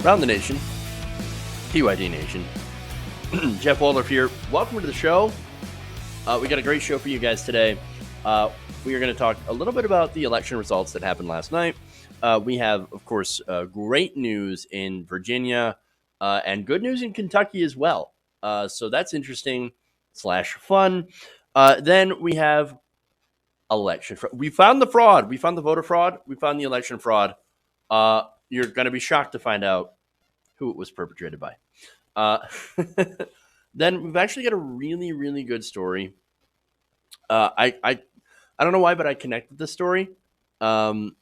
Around the nation, TYD Nation. Jeff Waldorf here. Welcome to the show. We got a great show for you guys today. We are going to talk a little bit about the election results that happened last night. We have, of course, great news in Virginia and good news in Kentucky as well. So that's interesting / fun. Then we have election fraud. We found the fraud. We found the voter fraud. We found the election fraud. You're going to be shocked to find out who it was perpetrated by. Then we've actually got a really, really good story. I don't know why, but I connected this story, and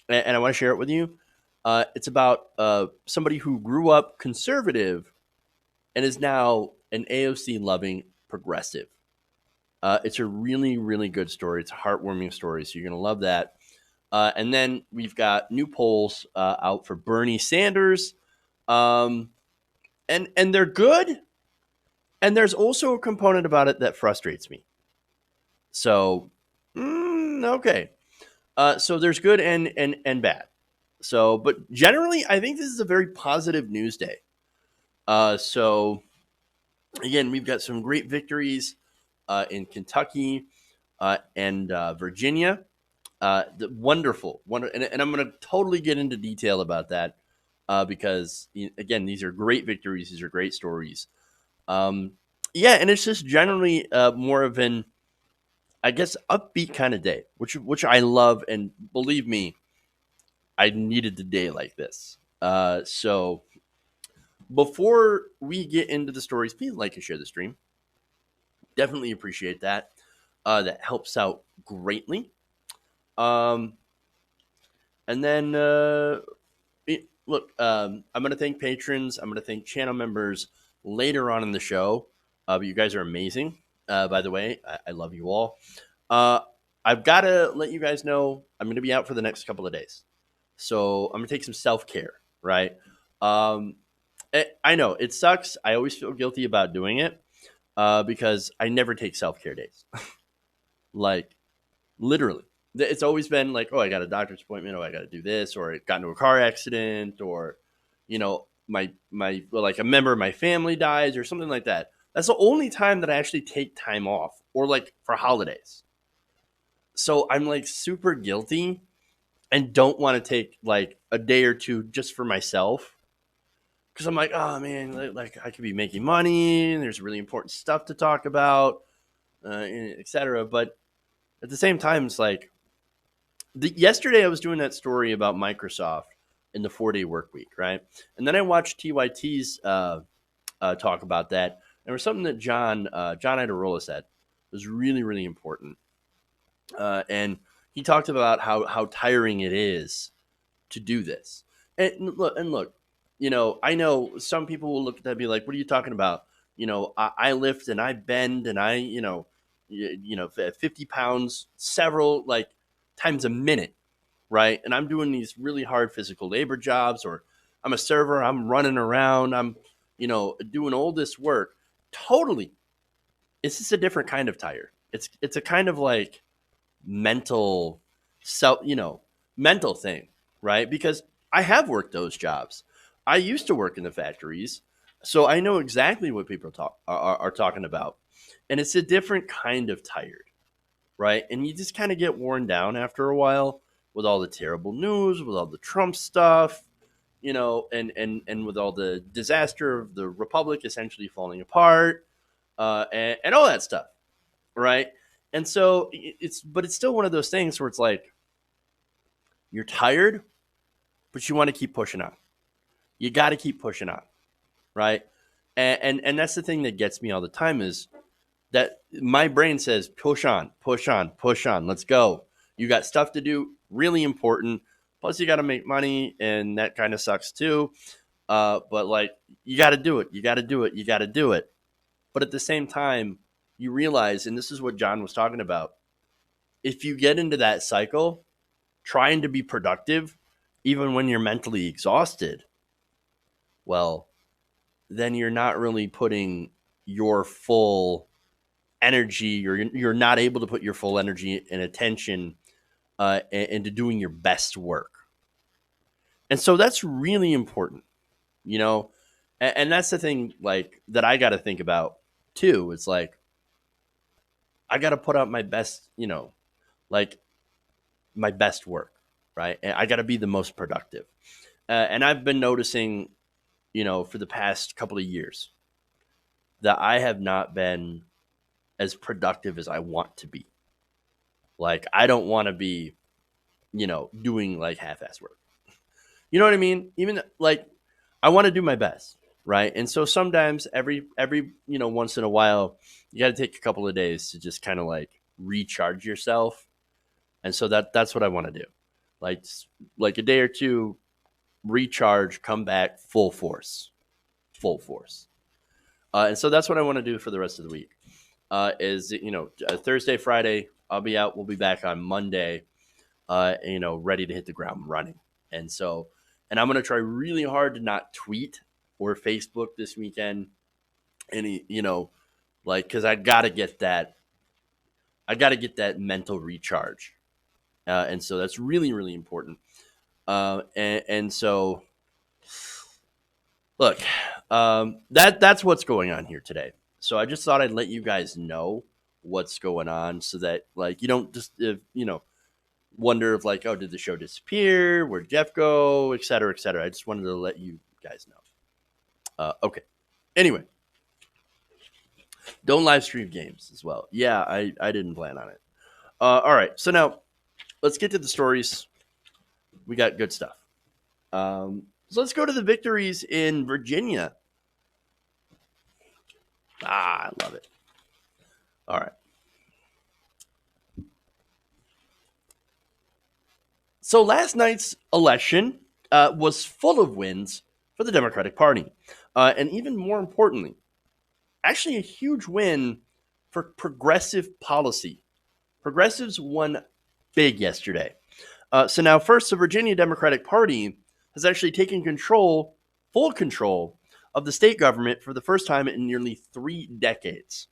I want to share it with you. It's about somebody who grew up conservative and is now an AOC loving progressive. It's a really, really good story. It's a heartwarming story, so you're going to love that. And then we've got new polls out for Bernie Sanders, and they're good. And there's also a component about it that frustrates me. So, okay. So there's good and bad. So, but generally, I think this is a very positive news day. So, again, we've got some great victories in Kentucky and Virginia. Wonderful. And I'm going to totally get into detail about that because, again, these are great victories. These are great stories. Yeah, and it's just generally more of an, I guess, upbeat kind of day, which I love, and believe me, I needed the day like this. So before we get into the stories, please like and share the stream. Definitely appreciate that. That helps out greatly. And then look, I'm going to thank patrons. I'm going to thank channel members later on in the show. But you guys are amazing. By the way, I love you all. I've got to let you guys know I'm going to be out for the next couple of days. So I'm going to take some self-care, right? I know it sucks. I always feel guilty about doing it because I never take self-care days. Like, literally. It's always been like, oh, I got a doctor's appointment, or I got to do this, or it got into a car accident, or, my like a member of my family dies or something like that. That's the only time that I actually take time off, or like for holidays. So I'm like super guilty and don't want to take like a day or two just for myself. Because I'm like, oh man, like I could be making money and there's really important stuff to talk about, etc. But at the same time, it's like, yesterday I was doing that story about Microsoft in the 4-day work week, right? And then I watched TYT's talk about that. There was something that John Idarola said was really, really important. And he talked about how tiring it is to do this. And look, I know some people will look at that and be like, what are you talking about? I lift and I bend and I, 50 pounds several like times a minute, right? And I'm doing these really hard physical labor jobs, or I'm a server, I'm running around, I'm, doing all this work. Totally. It's just a different kind of tired. It's a kind of like mental mental thing, right? Because I have worked those jobs. I used to work in the factories, so I know exactly what people are talking about. And it's a different kind of tired, right? And you just kind of get worn down after a while with all the terrible news, with all the Trump stuff, and with all the disaster of the republic essentially falling apart, and all that stuff, right? And so it's still one of those things where it's like you're tired, but you want to keep pushing on. You got to keep pushing on, right? And that's the thing that gets me all the time is that my brain says, push on, push on, push on. Let's go. You got stuff to do, really important. Plus, you got to make money, and that kind of sucks too. But like, you got to do it. You got to do it. You got to do it. But at the same time, you realize, and this is what John was talking about, if you get into that cycle, trying to be productive, even when you're mentally exhausted, well, then you're not really putting your full energy, you're not able to put your full energy and attention into doing your best work. And so that's really important. you know, and that's the thing, like that I got to think about too. It's like I got to put out my best, like my best work, right? And I got to be the most productive. And I've been noticing, for the past couple of years that I have not been as productive as I want to be. Like I don't want to be, doing like half-ass work. You know what I mean? Even like I want to do my best, right? And so sometimes every once in a while, you got to take a couple of days to just kind of like recharge yourself. And so that's what I want to do. Like like a day or two, recharge, come back full force, full force. And so that's what I want to do for the rest of the week. Is Thursday, Friday, I'll be out. We'll be back on Monday. Ready to hit the ground running. And so, and I'm gonna try really hard to not tweet or Facebook this weekend. Any, like because I gotta get that mental recharge. And so that's really really important. And so look, that's what's going on here today. So I just thought I'd let you guys know what's going on so that like you don't just wonder if like, oh, did the show disappear? Where'd Jeff go? Et cetera, et cetera. I just wanted to let you guys know. Okay. Anyway, don't live stream games as well. Yeah, I didn't plan on it. All right. So now let's get to the stories. We got good stuff. So let's go to the victories in Virginia. I love it. All right. So last night's election was full of wins for the Democratic Party. And even more importantly, actually a huge win for progressive policy. Progressives won big yesterday. So now, first, the Virginia Democratic Party has actually taken full control of the state government for the first time in nearly 3 decades.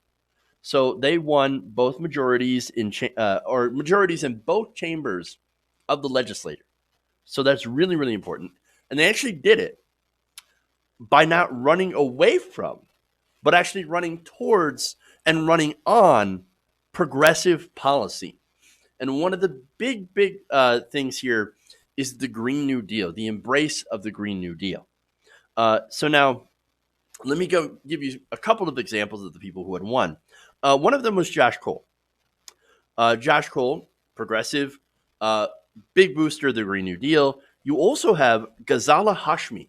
So they won both majorities majorities in both chambers of the legislature. So that's really, really important. And they actually did it by not running away from, but actually running towards and running on progressive policy. And one of the big things here is the Green New Deal, the embrace of the Green New Deal. So now, let me go give you a couple of examples of the people who had won. One of them was Josh Cole. Josh Cole, progressive, big booster of the Green New Deal. You also have Ghazala Hashmi.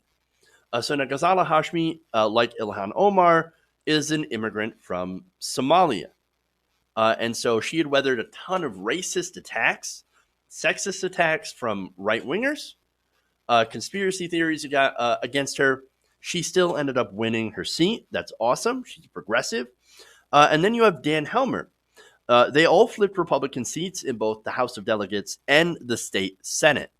So now Ghazala Hashmi, like Ilhan Omar, is an immigrant from Somalia. And so she had weathered a ton of racist attacks, sexist attacks from right wingers, conspiracy theories against her. She still ended up winning her seat. That's awesome. She's progressive. And then you have Dan Helmer. They all flipped Republican seats in both the House of Delegates and the state Senate.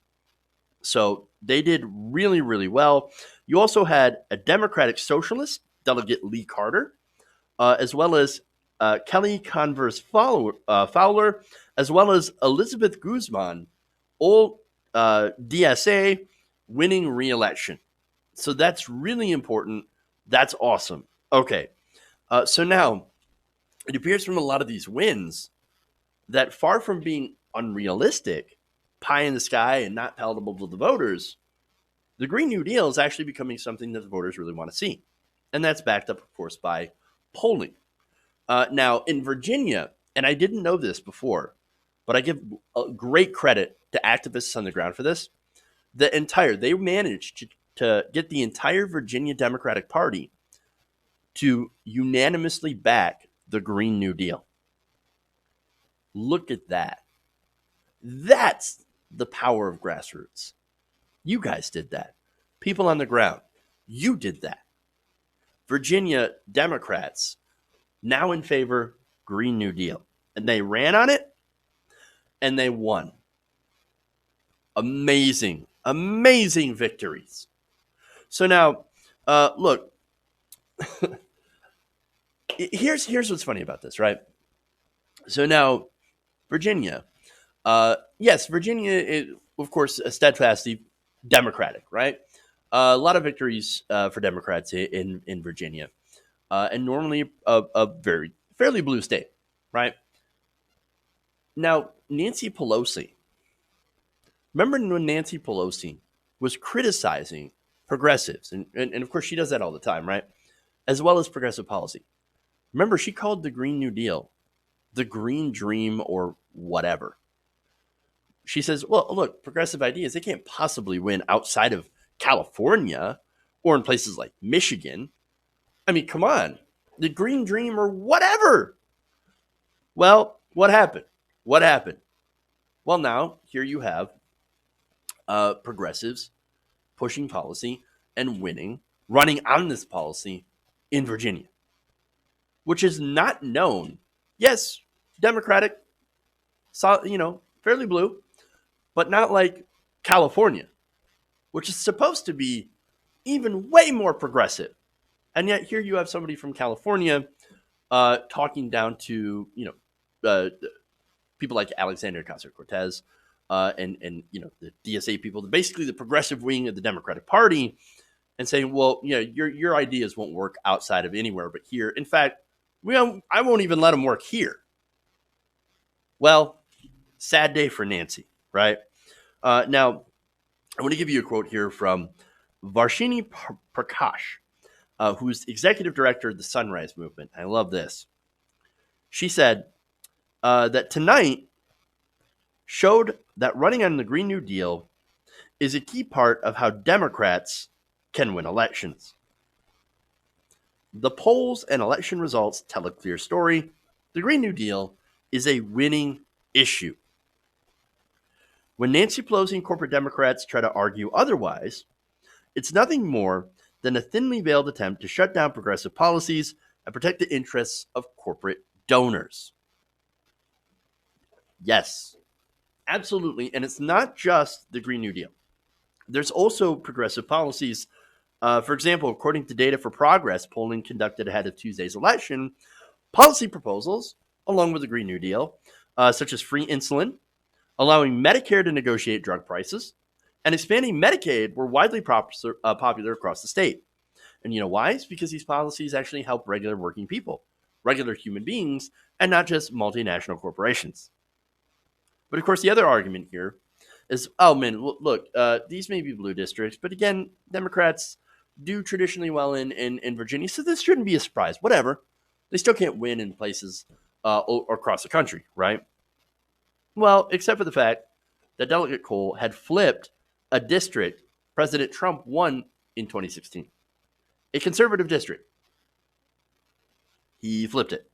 So they did really, really well. You also had a Democratic Socialist, Delegate Lee Carter, as well as Kelly Converse Fowler, as well as Elizabeth Guzman, all DSA winning re-election. So that's really important. That's awesome. Okay. So now it appears from a lot of these wins that far from being unrealistic, pie in the sky and not palatable to the voters, the Green New Deal is actually becoming something that the voters really want to see. And that's backed up, of course, by polling. Now, in Virginia, and I didn't know this before, but I give great credit to activists on the ground for this. They managed to get the entire Virginia Democratic Party to unanimously back the Green New Deal. Look at that. That's the power of grassroots. You guys did that. People on the ground, you did that. Virginia Democrats now in favor Green New Deal. And they ran on it and they won. Amazing, amazing victories. So now, look, here's what's funny about this, right? So now, Virginia, yes, Virginia is, of course, steadfastly Democratic, right? A lot of victories for Democrats in Virginia, and normally a very fairly blue state, right? Now, Nancy Pelosi. Remember when Nancy Pelosi was criticizing progressives, and of course she does that all the time, right? As well as progressive policy. Remember, she called the Green New Deal the Green Dream or whatever. She says, well, look, progressive ideas, they can't possibly win outside of California or in places like Michigan. I mean, come on, the Green Dream or whatever. Well, what happened? What happened? Well, now here you have progressives pushing policy and winning, running on this policy in Virginia, which is not known. Yes, Democratic, fairly blue, but not like California, which is supposed to be even way more progressive. And yet here you have somebody from California talking down to people like Alexander Ocasio-Cortez and the DSA people, basically the progressive wing of the Democratic Party, and saying, well, your ideas won't work outside of anywhere but here. In fact, I won't even let them work here. Well, sad day for Nancy, right? Now, I want to give you a quote here from Varshini Prakash, who's executive director of the Sunrise Movement. I love this. She said that tonight showed that running on the Green New Deal is a key part of how Democrats can win elections. The polls and election results tell a clear story. The Green New Deal is a winning issue. When Nancy Pelosi and corporate Democrats try to argue otherwise, it's nothing more than a thinly veiled attempt to shut down progressive policies and protect the interests of corporate donors. Yes, absolutely. And it's not just the Green New Deal. There's also progressive policies. For example, according to Data for Progress polling conducted ahead of Tuesday's election, policy proposals, along with the Green New Deal, such as free insulin, allowing Medicare to negotiate drug prices, and expanding Medicaid were widely popular across the state. And you know why? It's because these policies actually help regular working people, regular human beings, and not just multinational corporations. But of course, the other argument here is, oh man, look, these may be blue districts, but again, Democrats do traditionally well in Virginia, so this shouldn't be a surprise. Whatever. They still can't win in places across the country, right? Well, except for the fact that Delegate Cole had flipped a district President Trump won in 2016, a conservative district. He flipped it.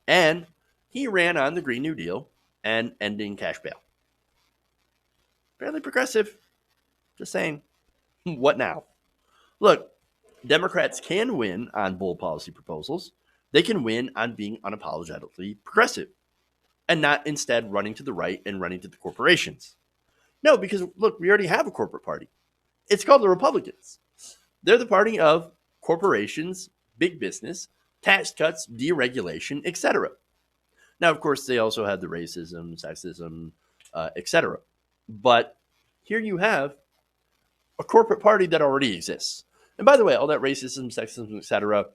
And he ran on the Green New Deal and ending cash bail. Fairly progressive. Just saying. What now? Look, Democrats can win on bold policy proposals. They can win on being unapologetically progressive and not instead running to the right and running to the corporations. No, because look, we already have a corporate party. It's called the Republicans. They're the party of corporations, big business, tax cuts, deregulation, etc. Now, of course, they also have the racism, sexism, etc. But here you have a corporate party that already exists. And by the way, all that racism, sexism, etc.,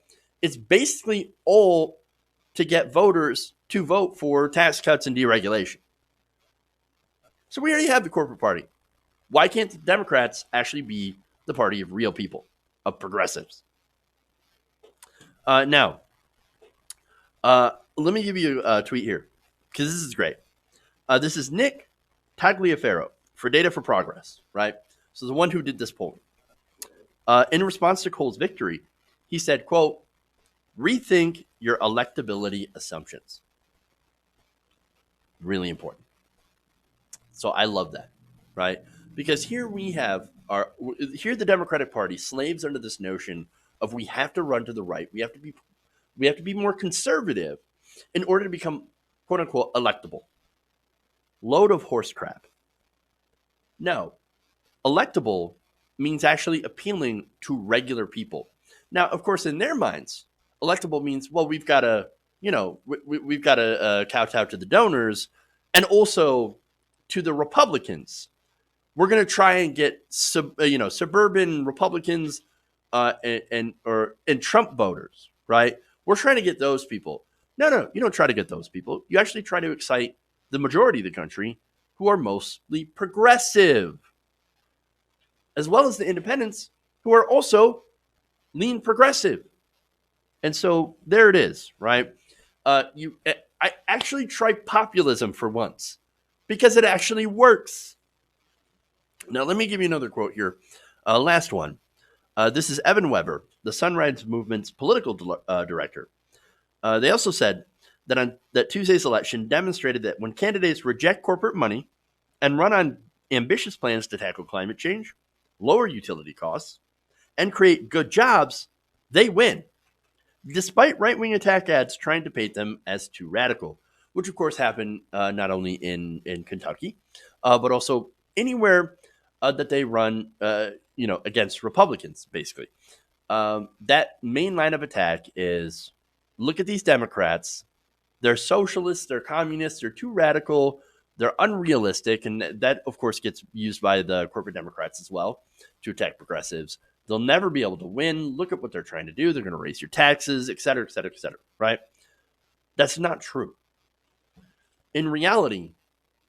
it's basically all to get voters to vote for tax cuts and deregulation. So we already have the corporate party. Why can't the Democrats actually be the party of real people, of progressives? Now, let me give you a tweet here, because this is great. This is Nick Tagliaferro for Data for Progress, right? So the one who did this poll. In response to Cole's victory, he said, quote, rethink your electability assumptions. Really important. So I love that, right? Because here we have the Democratic Party, slaves under this notion of we have to run to the right. We have to be more conservative in order to become, quote unquote, electable. Load of horse crap. No, electable means actually appealing to regular people. Now, of course, in their minds, electable means, well, we've got to, we've got to kowtow to the donors and also to the Republicans. we're going to try and get suburban Republicans and Trump voters, right? We're trying to get those people. No, you don't try to get those people. You actually try to excite the majority of the country who are mostly progressive, as well as the independents who are also lean progressive. And so there it is, right? I actually try populism for once because it actually works. Now, let me give you another quote here. Last one. This is Evan Weber, the Sunrise Movement's political director. They also said that Tuesday's election demonstrated that when candidates reject corporate money and run on ambitious plans to tackle climate change, lower utility costs, and create good jobs, they win, despite right-wing attack ads trying to paint them as too radical, which of course happened not only in Kentucky, but also anywhere that they run, against Republicans, basically. That main line of attack is, look at these Democrats. They're socialists, they're communists, they're too radical, they're unrealistic, and that, of course, gets used by the corporate Democrats as well to attack progressives. They'll never be able to win. Look at what they're trying to do. They're going to raise your taxes, et cetera, et cetera, et cetera, right? That's not true. In reality,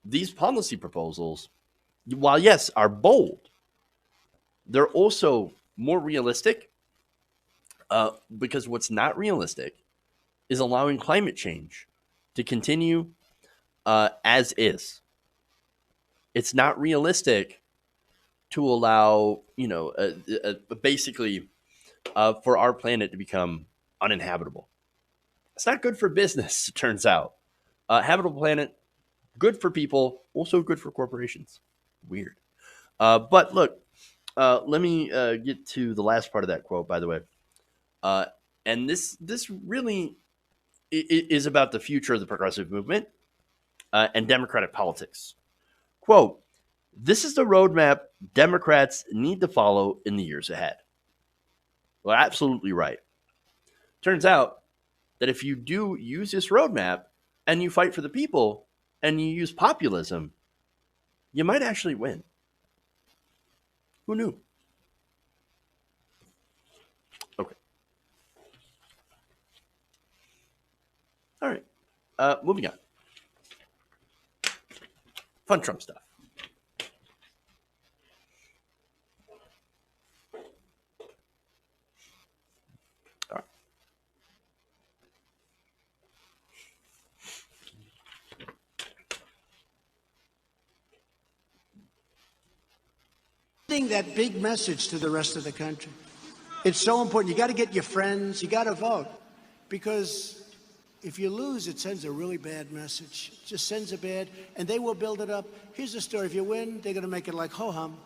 these policy proposals, while yes, are bold, they're also more realistic because what's not realistic is allowing climate change to continue as is. It's not realistic to allow, basically for our planet to become uninhabitable. It's not good for business, it turns out. Habitable planet, good for people, also good for corporations. Weird. But look, let me get to the last part of that quote, by the way. And this really is about the future of the progressive movement and democratic politics. Quote, this is the roadmap Democrats need to follow in the years ahead. Well, absolutely right. Turns out that if you do use this roadmap and you fight for the people and you use populism, you might actually win. Who knew? Okay. All right. Moving on. Fun Trump stuff. All right. That big message to the rest of the country. It's so important. You got to get your friends. You got to vote, because if you lose, it sends a really bad message. It just sends a bad, and they will build it up. Here's the story. If you win, they're going to make it like ho-hum.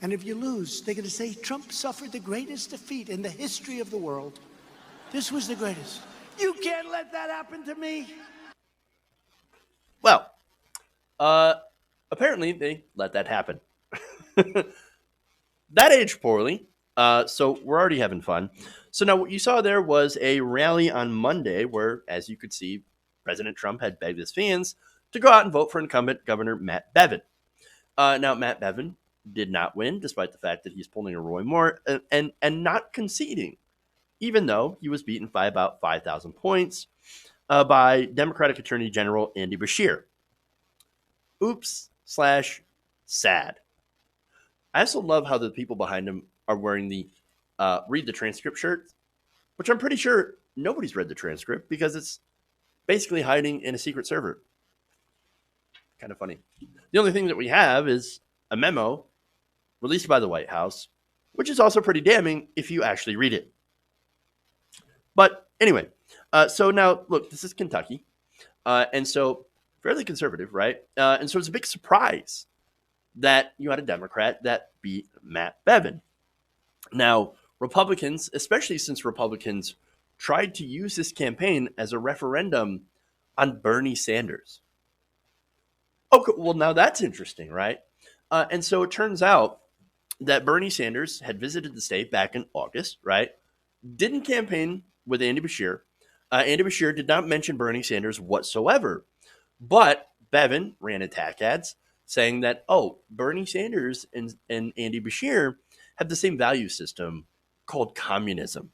And if you lose, they're going to say, Trump suffered the greatest defeat in the history of the world. This was the greatest. You can't let that happen to me. Well, apparently they let that happen. That aged poorly. So we're already having fun. So now what you saw there was a rally on Monday where, as you could see, President Trump had begged his fans to go out and vote for incumbent Governor Matt Bevin. Now, Matt Bevin did not win, despite the fact that he's pulling a Roy Moore and not conceding, even though he was beaten by about 5,000 points by Democratic Attorney General Andy Beshear. Oops/sad. I also love how the people behind him are wearing the read the transcript shirt, which I'm pretty sure nobody's read the transcript because it's basically hiding in a secret server. Kind of funny. The only thing that we have is a memo released by the White House, which is also pretty damning if you actually read it. But anyway, so now, look, this is Kentucky. And so fairly conservative, right? And so it's a big surprise that you had a Democrat that beat Matt Bevin. Now, Republicans, especially since Republicans tried to use this campaign as a referendum on Bernie Sanders. Okay, well, now that's interesting, right? And so it turns out that Bernie Sanders had visited the state back in August, right? Didn't campaign with Andy Beshear. Andy Beshear did not mention Bernie Sanders whatsoever. But Bevin ran attack ads saying that, oh, Bernie Sanders and Andy Bashir have the same value system called communism.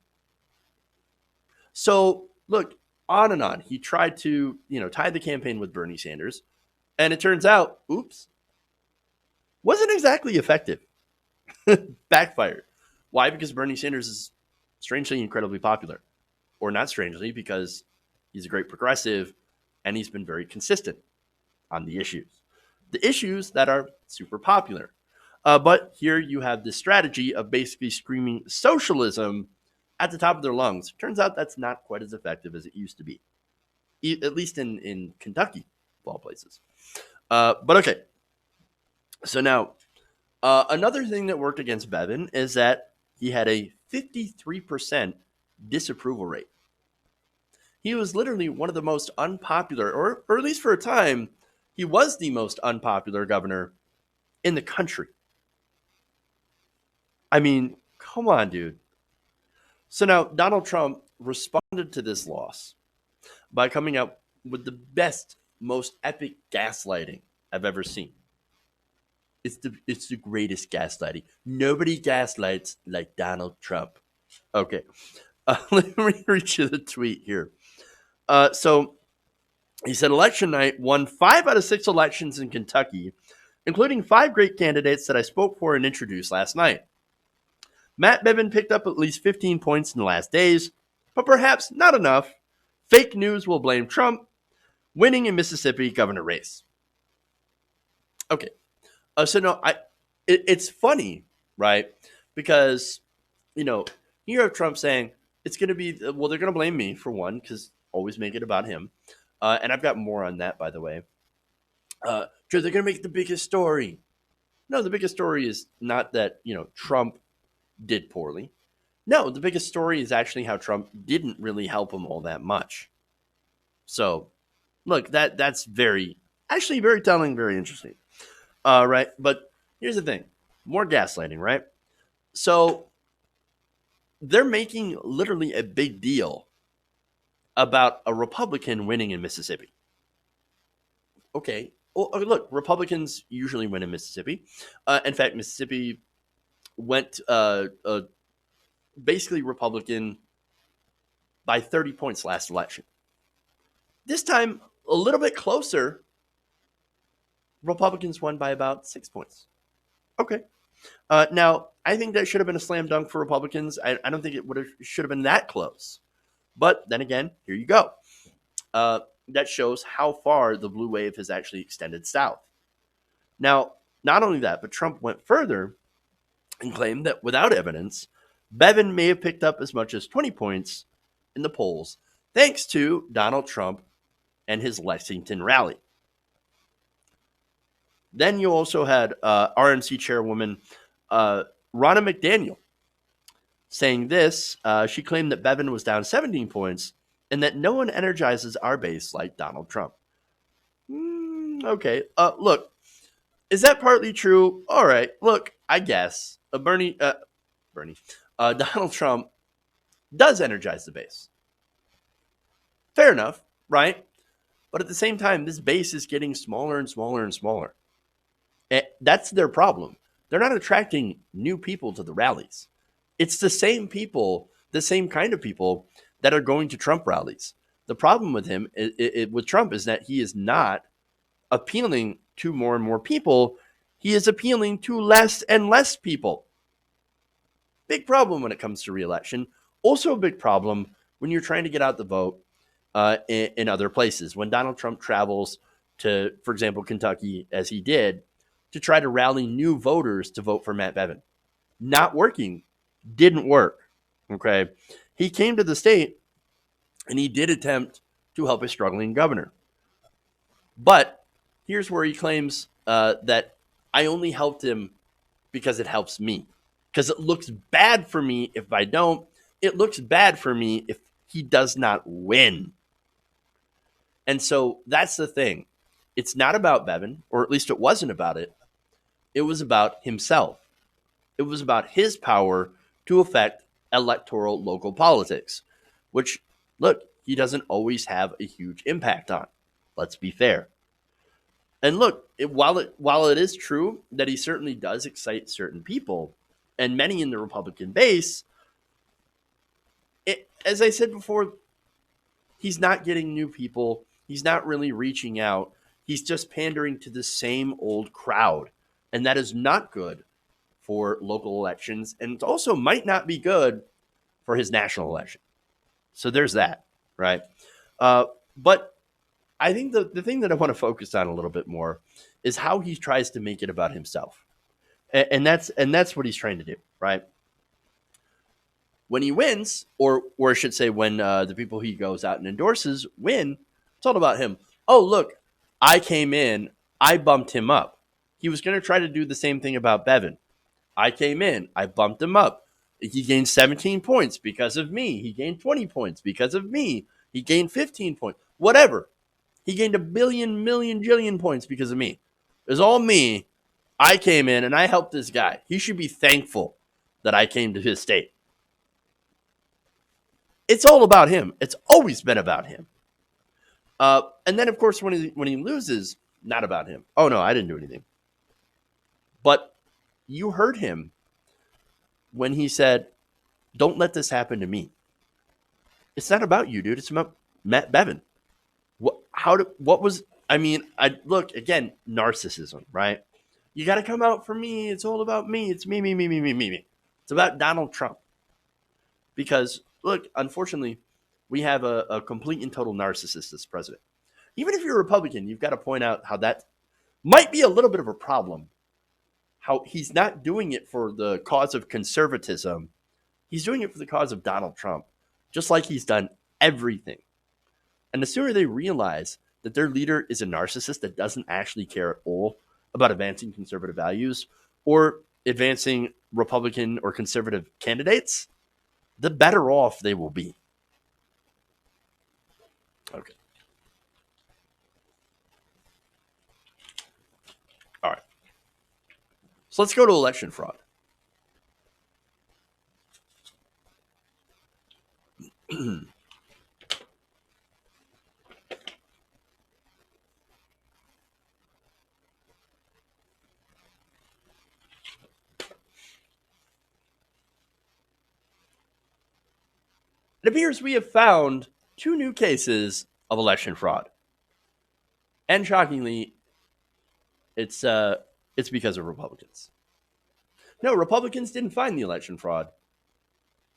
So look, on and on. He tried to, tie the campaign with Bernie Sanders, and it turns out, oops, wasn't exactly effective. Backfired. Why? Because Bernie Sanders is strangely incredibly popular. Or not strangely, because he's a great progressive and he's been very consistent on the issues. The issues that are super popular. But here you have this strategy of basically screaming socialism at the top of their lungs. Turns out that's not quite as effective as it used to be, at least in Kentucky, of all places. But okay, so now another thing that worked against Bevin is that he had a 53% disapproval rate. He was literally one of the most unpopular, or at least for a time, he was the most unpopular governor in the country. I mean, come on, dude. So now Donald Trump responded to this loss by coming out with the best, most epic gaslighting I've ever seen. It's the greatest gaslighting. Nobody gaslights like Donald Trump. Okay, let me read you the tweet here. So he said, election night won 5 out of 6 elections in Kentucky, including 5 great candidates that I spoke for and introduced last night. Matt Bevin picked up at least 15 points in the last days, but perhaps not enough. Fake news will blame Trump winning in Mississippi governor race. Okay, so no, it's funny, right? Because you have Trump saying it's going to be, well, they're going to blame me for one, because always make it about him. And I've got more on that, by the way. They're going to make it the biggest story. No, the biggest story is not that, Trump did poorly. No, the biggest story is actually how Trump didn't really help him all that much. So, look, that's actually very telling, very interesting. Right? But here's the thing. More gaslighting, right? So, they're making literally a big deal about a Republican winning in Mississippi. Okay. Well, look, Republicans usually win in Mississippi. In fact, Mississippi went basically Republican by 30 points last election. This time, a little bit closer, Republicans won by about 6 points. Okay. Now, I think that should have been a slam dunk for Republicans. I don't think it should have been that close. But then again, here you go. That shows how far the blue wave has actually extended south. Now, not only that, but Trump went further and claimed that without evidence, Bevin may have picked up as much as 20 points in the polls thanks to Donald Trump and his Lexington rally. Then you also had RNC chairwoman Ronna McDaniel saying this. She claimed that Bevin was down 17 points and that no one energizes our base like Donald Trump. Okay. Look, is that partly true? All right. Look, I guess Donald Trump does energize the base. Fair enough, right? But at the same time, this base is getting smaller and smaller and smaller. That's their problem. They're not attracting new people to the rallies. It's the same people, the same kind of people that are going to Trump rallies. The problem with him, with Trump, is that he is not appealing to more and more people. He is appealing to less and less people. Big problem when it comes to re-election. Also a big problem when you're trying to get out the vote in other places. When Donald Trump travels to, for example, Kentucky, as he did, to try to rally new voters to vote for Matt Bevin. Not working. Didn't work. Okay. He came to the state and he did attempt to help a struggling governor. But here's where he claims that I only helped him because it helps me. Because it looks bad for me if I don't. It looks bad for me if he does not win. And so that's the thing. It's not about Bevin, or at least it wasn't about it. It was about himself. It was about his power to affect electoral local politics, which, look, he doesn't always have a huge impact on. Let's be fair. And look, while it is true that he certainly does excite certain people, and many in the Republican base, as I said before, he's not getting new people. He's not really reaching out. He's just pandering to the same old crowd, and that is not good for local elections, and it also might not be good for his national election. So there's that, right? Uh, but I think the thing that I want to focus on a little bit more is how he tries to make it about himself, and that's what he's trying to do, right? When he wins, or I should say, when the people he goes out and endorses win, it's all about him. Oh, look, I came in, I bumped him up. He was going to try to do the same thing about Bevin. I came in, I bumped him up. He gained 17 points because of me. He gained 20 points because of me. He gained 15 points. Whatever. He gained a billion, million, jillion points because of me. It was all me. I came in and I helped this guy. He should be thankful that I came to his state. It's all about him. It's always been about him. And then, of course, when he loses, not about him. Oh no, I didn't do anything. But you heard him when he said, "Don't let this happen to me." It's not about you, dude. It's about Matt Bevin. What was? I mean, I look again. Narcissism, right? You got to come out for me. It's all about me. It's me, me, me, me, me, me, me. It's about Donald Trump. Because look, unfortunately, we have a complete and total narcissist as president. Even if you're a Republican, you've got to point out how that might be a little bit of a problem. How he's not doing it for the cause of conservatism. He's doing it for the cause of Donald Trump, just like he's done everything. And the sooner they realize that their leader is a narcissist that doesn't actually care at all about advancing conservative values or advancing Republican or conservative candidates, the better off they will be. Okay. All right. So let's go to election fraud. It appears we have found two new cases of election fraud. And shockingly, it's because of Republicans. No, Republicans didn't find the election fraud;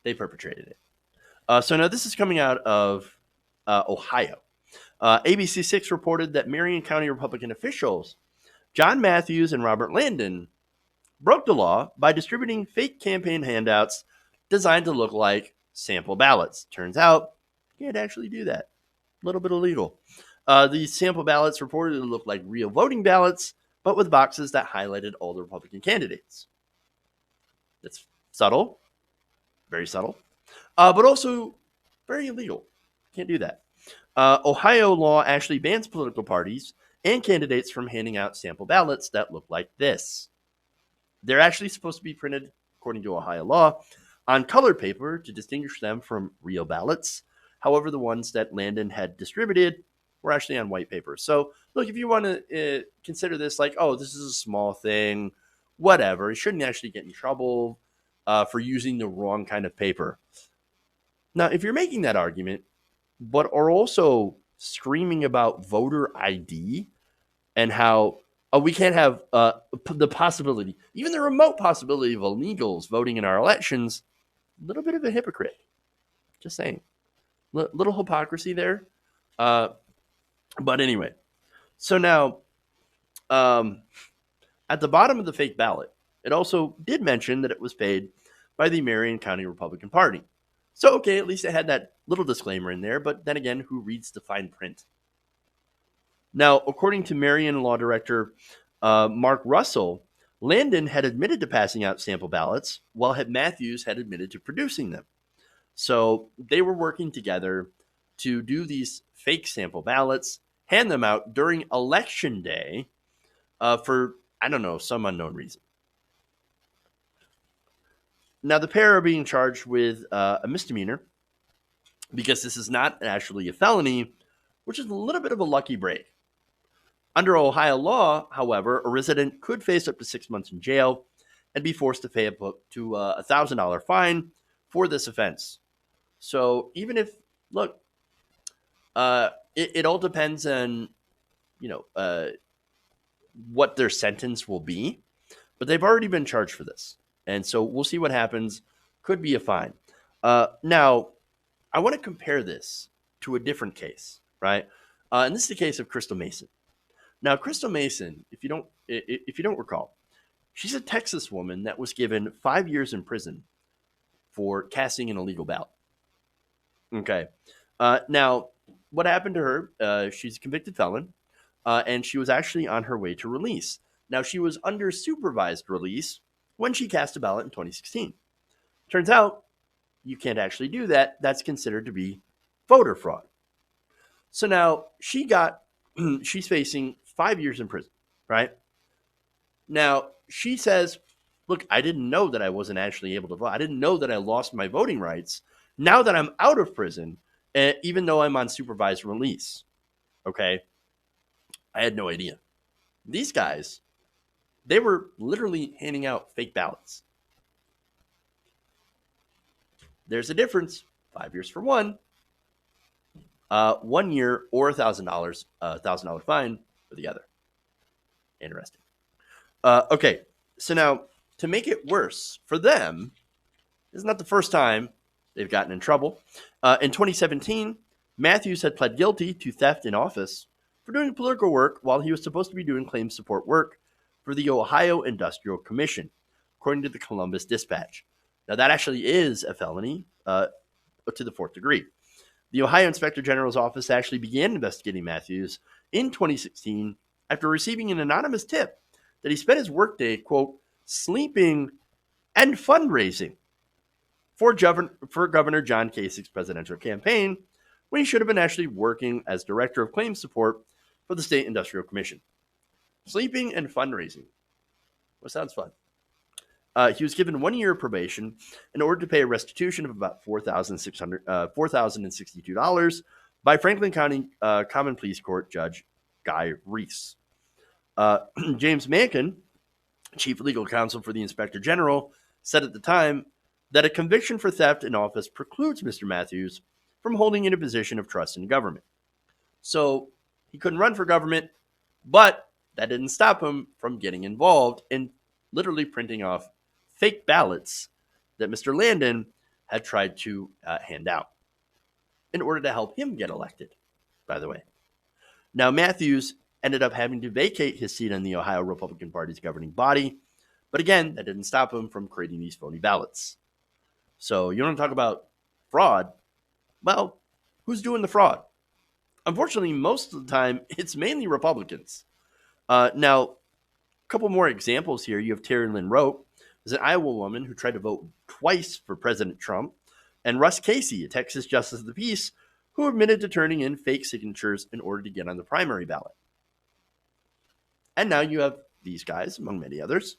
they perpetrated it. So now this is coming out of Ohio. ABC6 reported that Marion County Republican officials John Matthews and Robert Landon broke the law by distributing fake campaign handouts designed to look like sample ballots. Turns out you can't actually do that. A little bit illegal. These sample ballots reportedly look like real voting ballots, but with boxes that highlighted all the Republican candidates. That's subtle, very subtle, but also very illegal. Can't do that. Ohio law actually bans political parties and candidates from handing out sample ballots that look like this. They're actually supposed to be printed, according to Ohio law, on colored paper to distinguish them from real ballots. However, the ones that Landon had distributed were actually on white paper. So, look, if you want to consider this like, oh, this is a small thing, whatever, you shouldn't actually get in trouble for using the wrong kind of paper. Now, if you're making that argument, but are also screaming about voter ID and how we can't have the possibility, even the remote possibility of illegals voting in our elections, a little bit of a hypocrite. Just saying. Little hypocrisy there. Uh, but anyway, so now um, at the bottom of the fake ballot, it also did mention that it was paid by the Marion County Republican Party. So, okay, at least it had that little disclaimer in there, but then again, who reads the fine print? Now, according to Marion Law Director Mark Russell, Landon had admitted to passing out sample ballots, while Matthews had admitted to producing them. So they were working together to do these fake sample ballots, hand them out during election day for, I don't know, some unknown reason. Now, the pair are being charged with a misdemeanor because this is not actually a felony, which is a little bit of a lucky break. Under Ohio law, however, a resident could face up to 6 months in jail and be forced to pay up to a $1,000 fine for this offense. So even if, look, it all depends on, you know, what their sentence will be, but they've already been charged for this. And so we'll see what happens. Could be a fine. Now, I want to compare this to a different case, right? And this is the case of Crystal Mason. Now, Crystal Mason, if you don't recall, she's a Texas woman that was given 5 years in prison for casting an illegal ballot. Okay. Now, what happened to her? She's a convicted felon, and she was actually on her way to release. Now, she was under supervised release when she cast a ballot in 2016. Turns out you can't actually do that. That's considered to be voter fraud. So now she's facing 5 years in prison, right? Now, she says, look, I didn't know that I wasn't actually able to vote. I didn't know that I lost my voting rights. Now that I'm out of prison, even though I'm on supervised release, okay, I had no idea. These guys, they were literally handing out fake ballots. There's a difference. 5 years for one, 1 year or $1,000 fine for the other. Interesting. Okay, so now to make it worse for them, this is not the first time they've gotten in trouble. In 2017, Matthews had pled guilty to theft in office for doing political work while he was supposed to be doing claims support work for the Ohio Industrial Commission, according to the Columbus Dispatch. Now, that actually is a felony to the fourth degree. The Ohio Inspector General's office actually began investigating Matthews in 2016 after receiving an anonymous tip that he spent his workday, quote, sleeping and fundraising for Governor John Kasich's presidential campaign when he should have been actually working as director of claims support for the State Industrial Commission. Sleeping and fundraising. Well, sounds fun. He was given 1 year of probation in order to pay a restitution of about $4,062 by Franklin County Common Pleas Court Judge Guy Reese. James Mankin, chief legal counsel for the Inspector General, said at the time that a conviction for theft in office precludes Mr. Matthews from holding in a position of trust in government. So he couldn't run for government, but that didn't stop him from getting involved in literally printing off fake ballots that Mr. Landon had tried to hand out in order to help him get elected, by the way. Now, Matthews ended up having to vacate his seat on the Ohio Republican Party's governing body, but again, that didn't stop him from creating these phony ballots. So you want to talk about fraud? Well, who's doing the fraud? Unfortunately, most of the time, it's mainly Republicans. Now, a couple more examples here. You have Terry Lynn Rote, who's an Iowa woman who tried to vote twice for President Trump, and Russ Casey, a Texas justice of the peace, who admitted to turning in fake signatures in order to get on the primary ballot. And now you have these guys, among many others.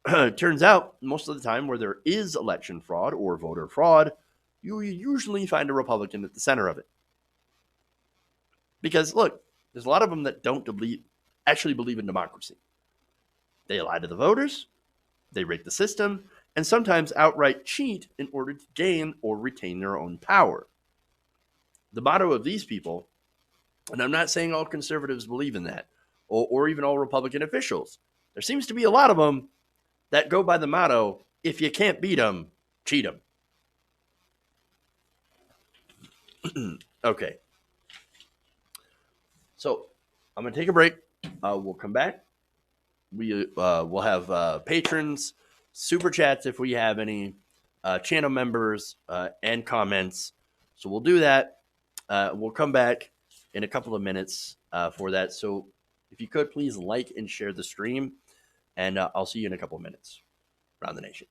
It turns out, most of the time where there is election fraud or voter fraud, you usually find a Republican at the center of it. Because, look, there's a lot of them that don't actually believe in democracy. They lie to the voters, they rig the system, and sometimes outright cheat in order to gain or retain their own power. The motto of these people, and I'm not saying all conservatives believe in that, or even all Republican officials, there seems to be a lot of them that go by the motto, if you can't beat them, cheat them. Okay. So I'm going to take a break. We'll come back. We'll have patrons, super chats if we have any, channel members, and comments. So we'll do that. We'll come back in a couple of minutes for that. So if you could, please like and share the stream. And I'll see you in a couple of minutes around the nation.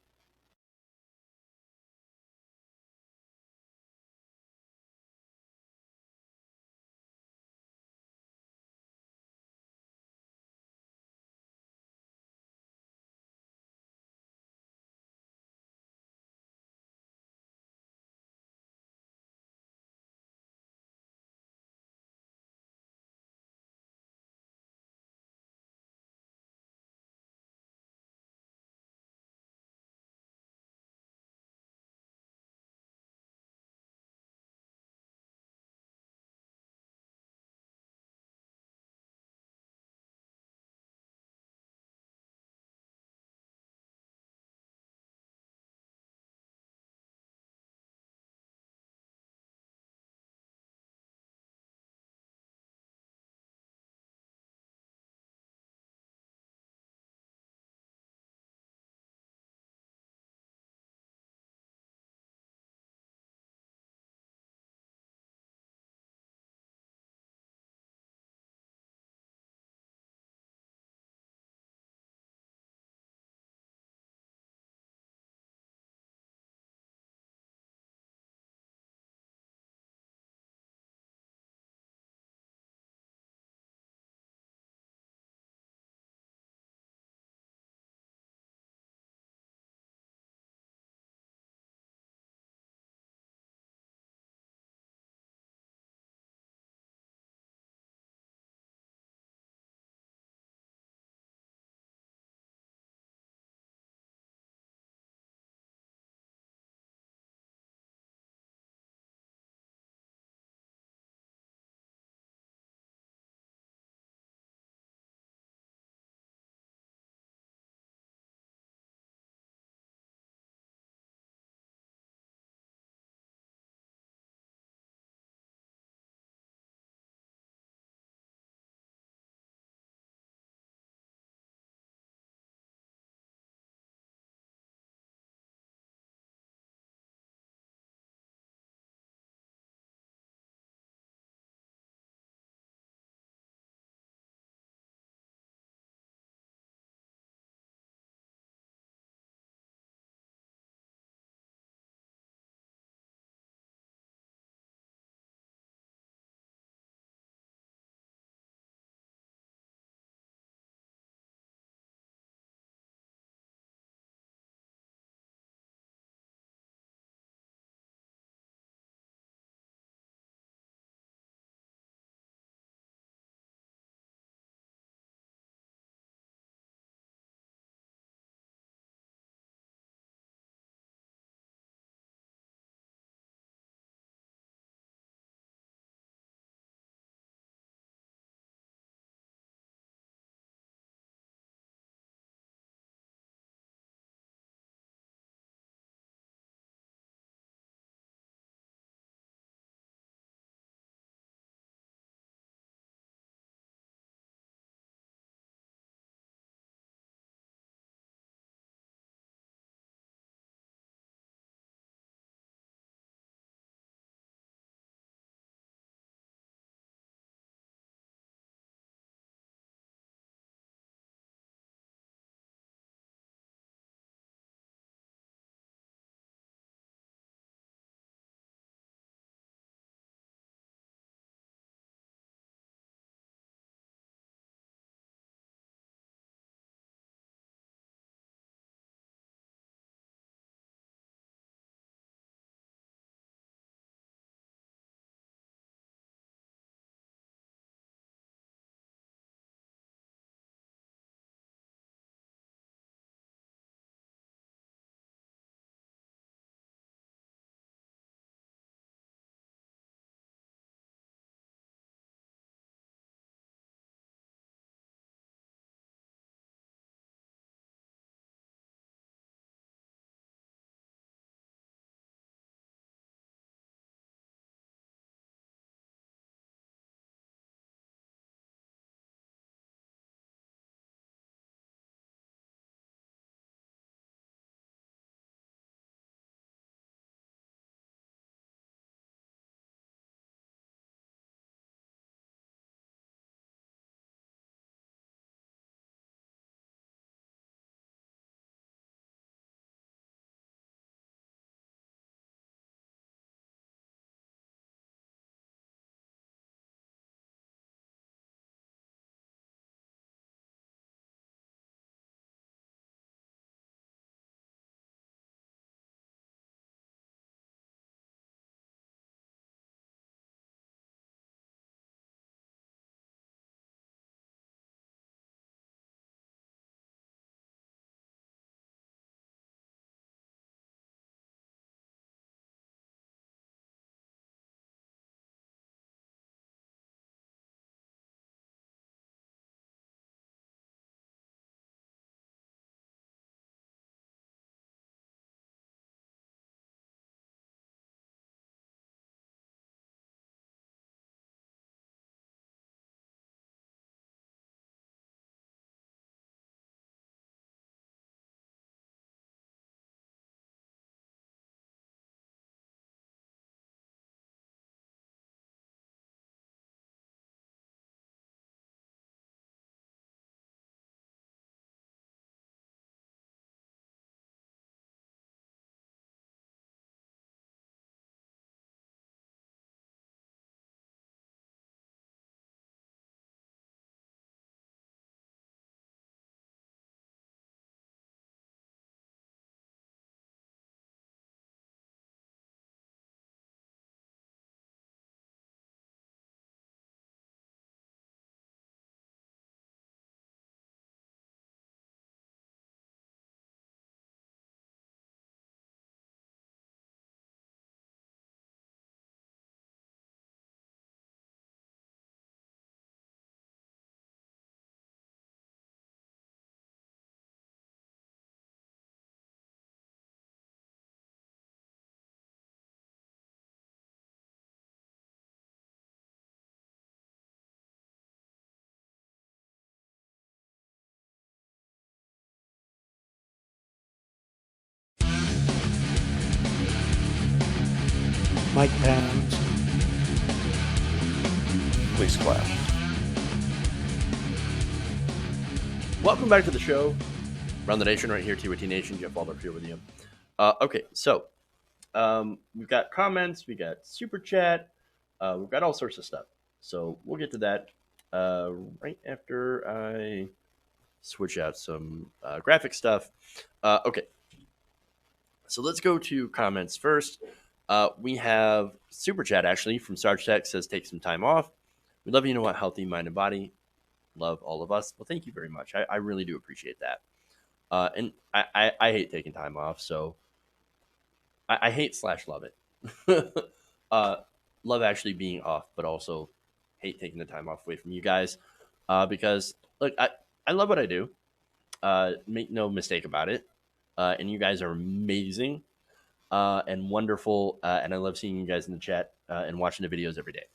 Mike Pence. Please clap. Welcome back to the show. Around the Nation right here, TWT Nation. Jeff Waldorf here with you. Okay, so we've got comments, we got super chat, we've got all sorts of stuff. So we'll get to that right after I switch out some graphic stuff. Okay, so let's go to comments first. We have super chat actually from Sarge Tech says take some time off. We love you know what healthy mind and body. Love all of us. Well, thank you very much. I really do appreciate that. And I hate taking time off, so I hate slash love it. uh, love actually being off, but also hate taking the time off away from you guys because look, I love what I do. Make no mistake about it. And you guys are amazing and wonderful, and I love seeing you guys in the chat and watching the videos every day.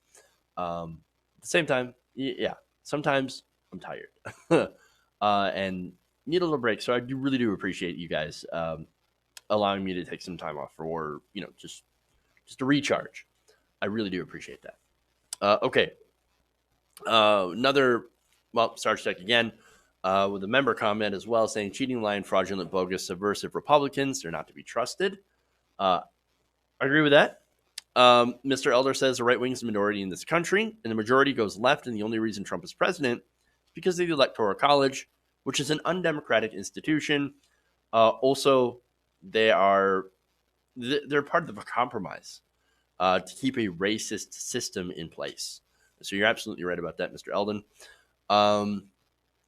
At the same time, yeah, sometimes I'm tired and need a little break. So I really do appreciate you guys allowing me to take some time off for just a recharge. I really do appreciate that. Okay, another Sarge Tech again with a member comment as well saying cheating, lying, fraudulent, bogus, subversive Republicans they're not to be trusted. I agree with that. Mr. Elder says the right wing is the minority in this country, and the majority goes left. And the only reason Trump is president is because of the Electoral College, which is an undemocratic institution. Also, they're part of a compromise to keep a racist system in place. So you're absolutely right about that, Mr. Eldon.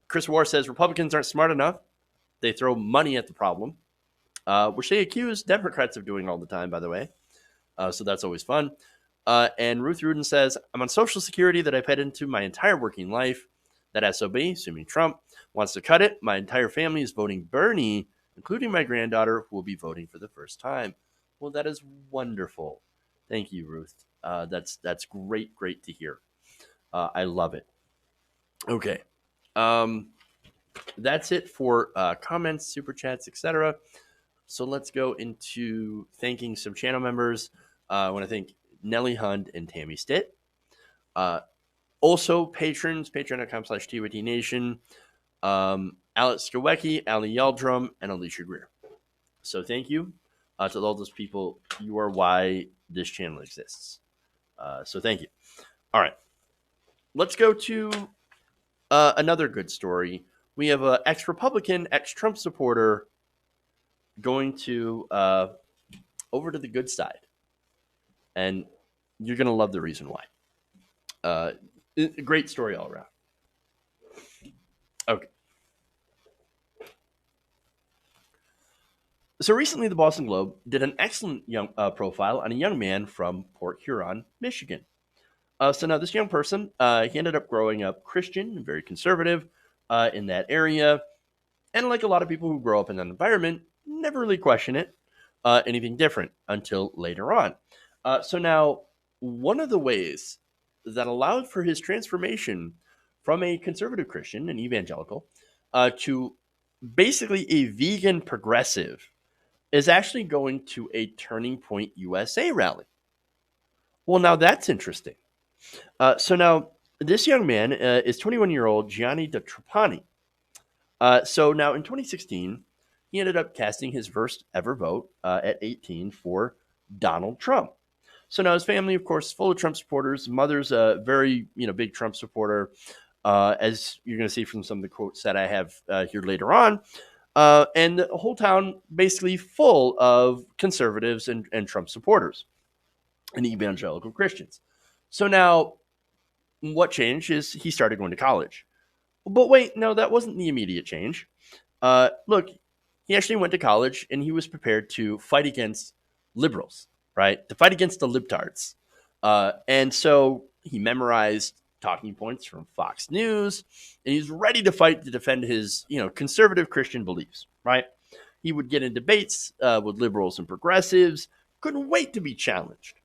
Chris War says Republicans aren't smart enough. They throw money at the problem, which they accuse Democrats of doing all the time, by the way. So that's always fun. And Ruth Rudin says, I'm on Social Security that I've had into my entire working life. That SOB, assuming Trump, wants to cut it. My entire family is voting Bernie, including my granddaughter, who will be voting for the first time. Well, that is wonderful. Thank you, Ruth. That's great to hear. I love it. Okay. That's it for comments, super chats, etc. So let's go into thanking some channel members. I want to thank Nellie Hund and Tammy Stitt. Also, patrons, patreon.com/TWTNation, Alex Skowecki, Ali Yeldrum, and Alicia Greer. So thank you to all those people. You are why this channel exists. So thank you. All right. Let's go to another good story. We have an ex-Republican, ex-Trump supporter going to over to the good side. And you're going to love the reason why. Great story all around. Okay. So recently, the Boston Globe did an excellent young profile on a young man from Port Huron, Michigan. So now this young person, he ended up growing up Christian and very conservative in that area. And like a lot of people who grow up in that environment, never really question it, anything different until later on. So now, one of the ways that allowed for his transformation from a conservative Christian, an evangelical, to basically a vegan progressive is actually going to a Turning Point USA rally. Well, now that's interesting. So now, this young man is 21-year-old Gianni De Trapani. So now in 2016, he ended up casting his first ever vote at 18 for Donald Trump. So now his family, of course, is full of Trump supporters. Mother's a very big Trump supporter, as you're going to see from some of the quotes that I have here later on. And the whole town basically full of conservatives and Trump supporters and evangelical Christians. So now what changed is he started going to college. But wait, no, that wasn't the immediate change. Look, he actually went to college and he was prepared to fight against liberals, right? To fight against the libtards. And so he memorized talking points from Fox News and he's ready to fight to defend his, conservative Christian beliefs, right? He would get in debates with liberals and progressives, couldn't wait to be challenged.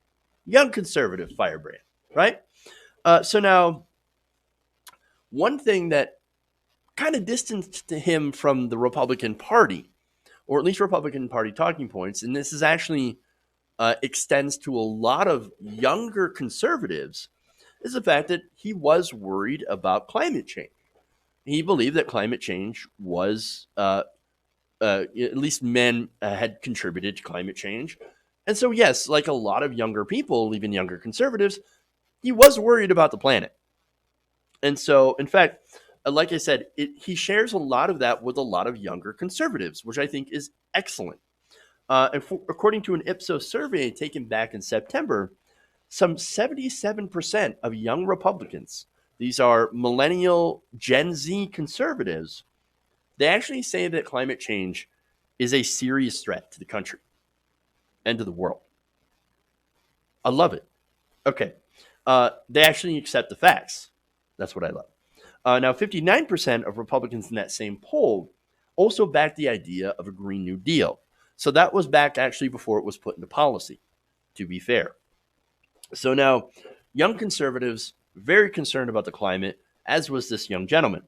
Young conservative firebrand, right? So now, one thing that kind of distanced him from the Republican Party, or at least Republican Party talking points, and this is actually extends to a lot of younger conservatives is the fact that he was worried about climate change. He believed that climate change was, at least men had contributed to climate change. And so, yes, like a lot of younger people, even younger conservatives, he was worried about the planet. And so, in fact, like I said, he shares a lot of that with a lot of younger conservatives, which I think is excellent. According to an Ipsos survey taken back in September, some 77% of young Republicans, these are millennial Gen Z conservatives, they actually say that climate change is a serious threat to the country and to the world. I love it. Okay. They actually accept the facts. That's what I love. Now, 59% of Republicans in that same poll also backed the idea of a Green New Deal. So that was back actually before it was put into policy, to be fair. So now, young conservatives, very concerned about the climate, as was this young gentleman.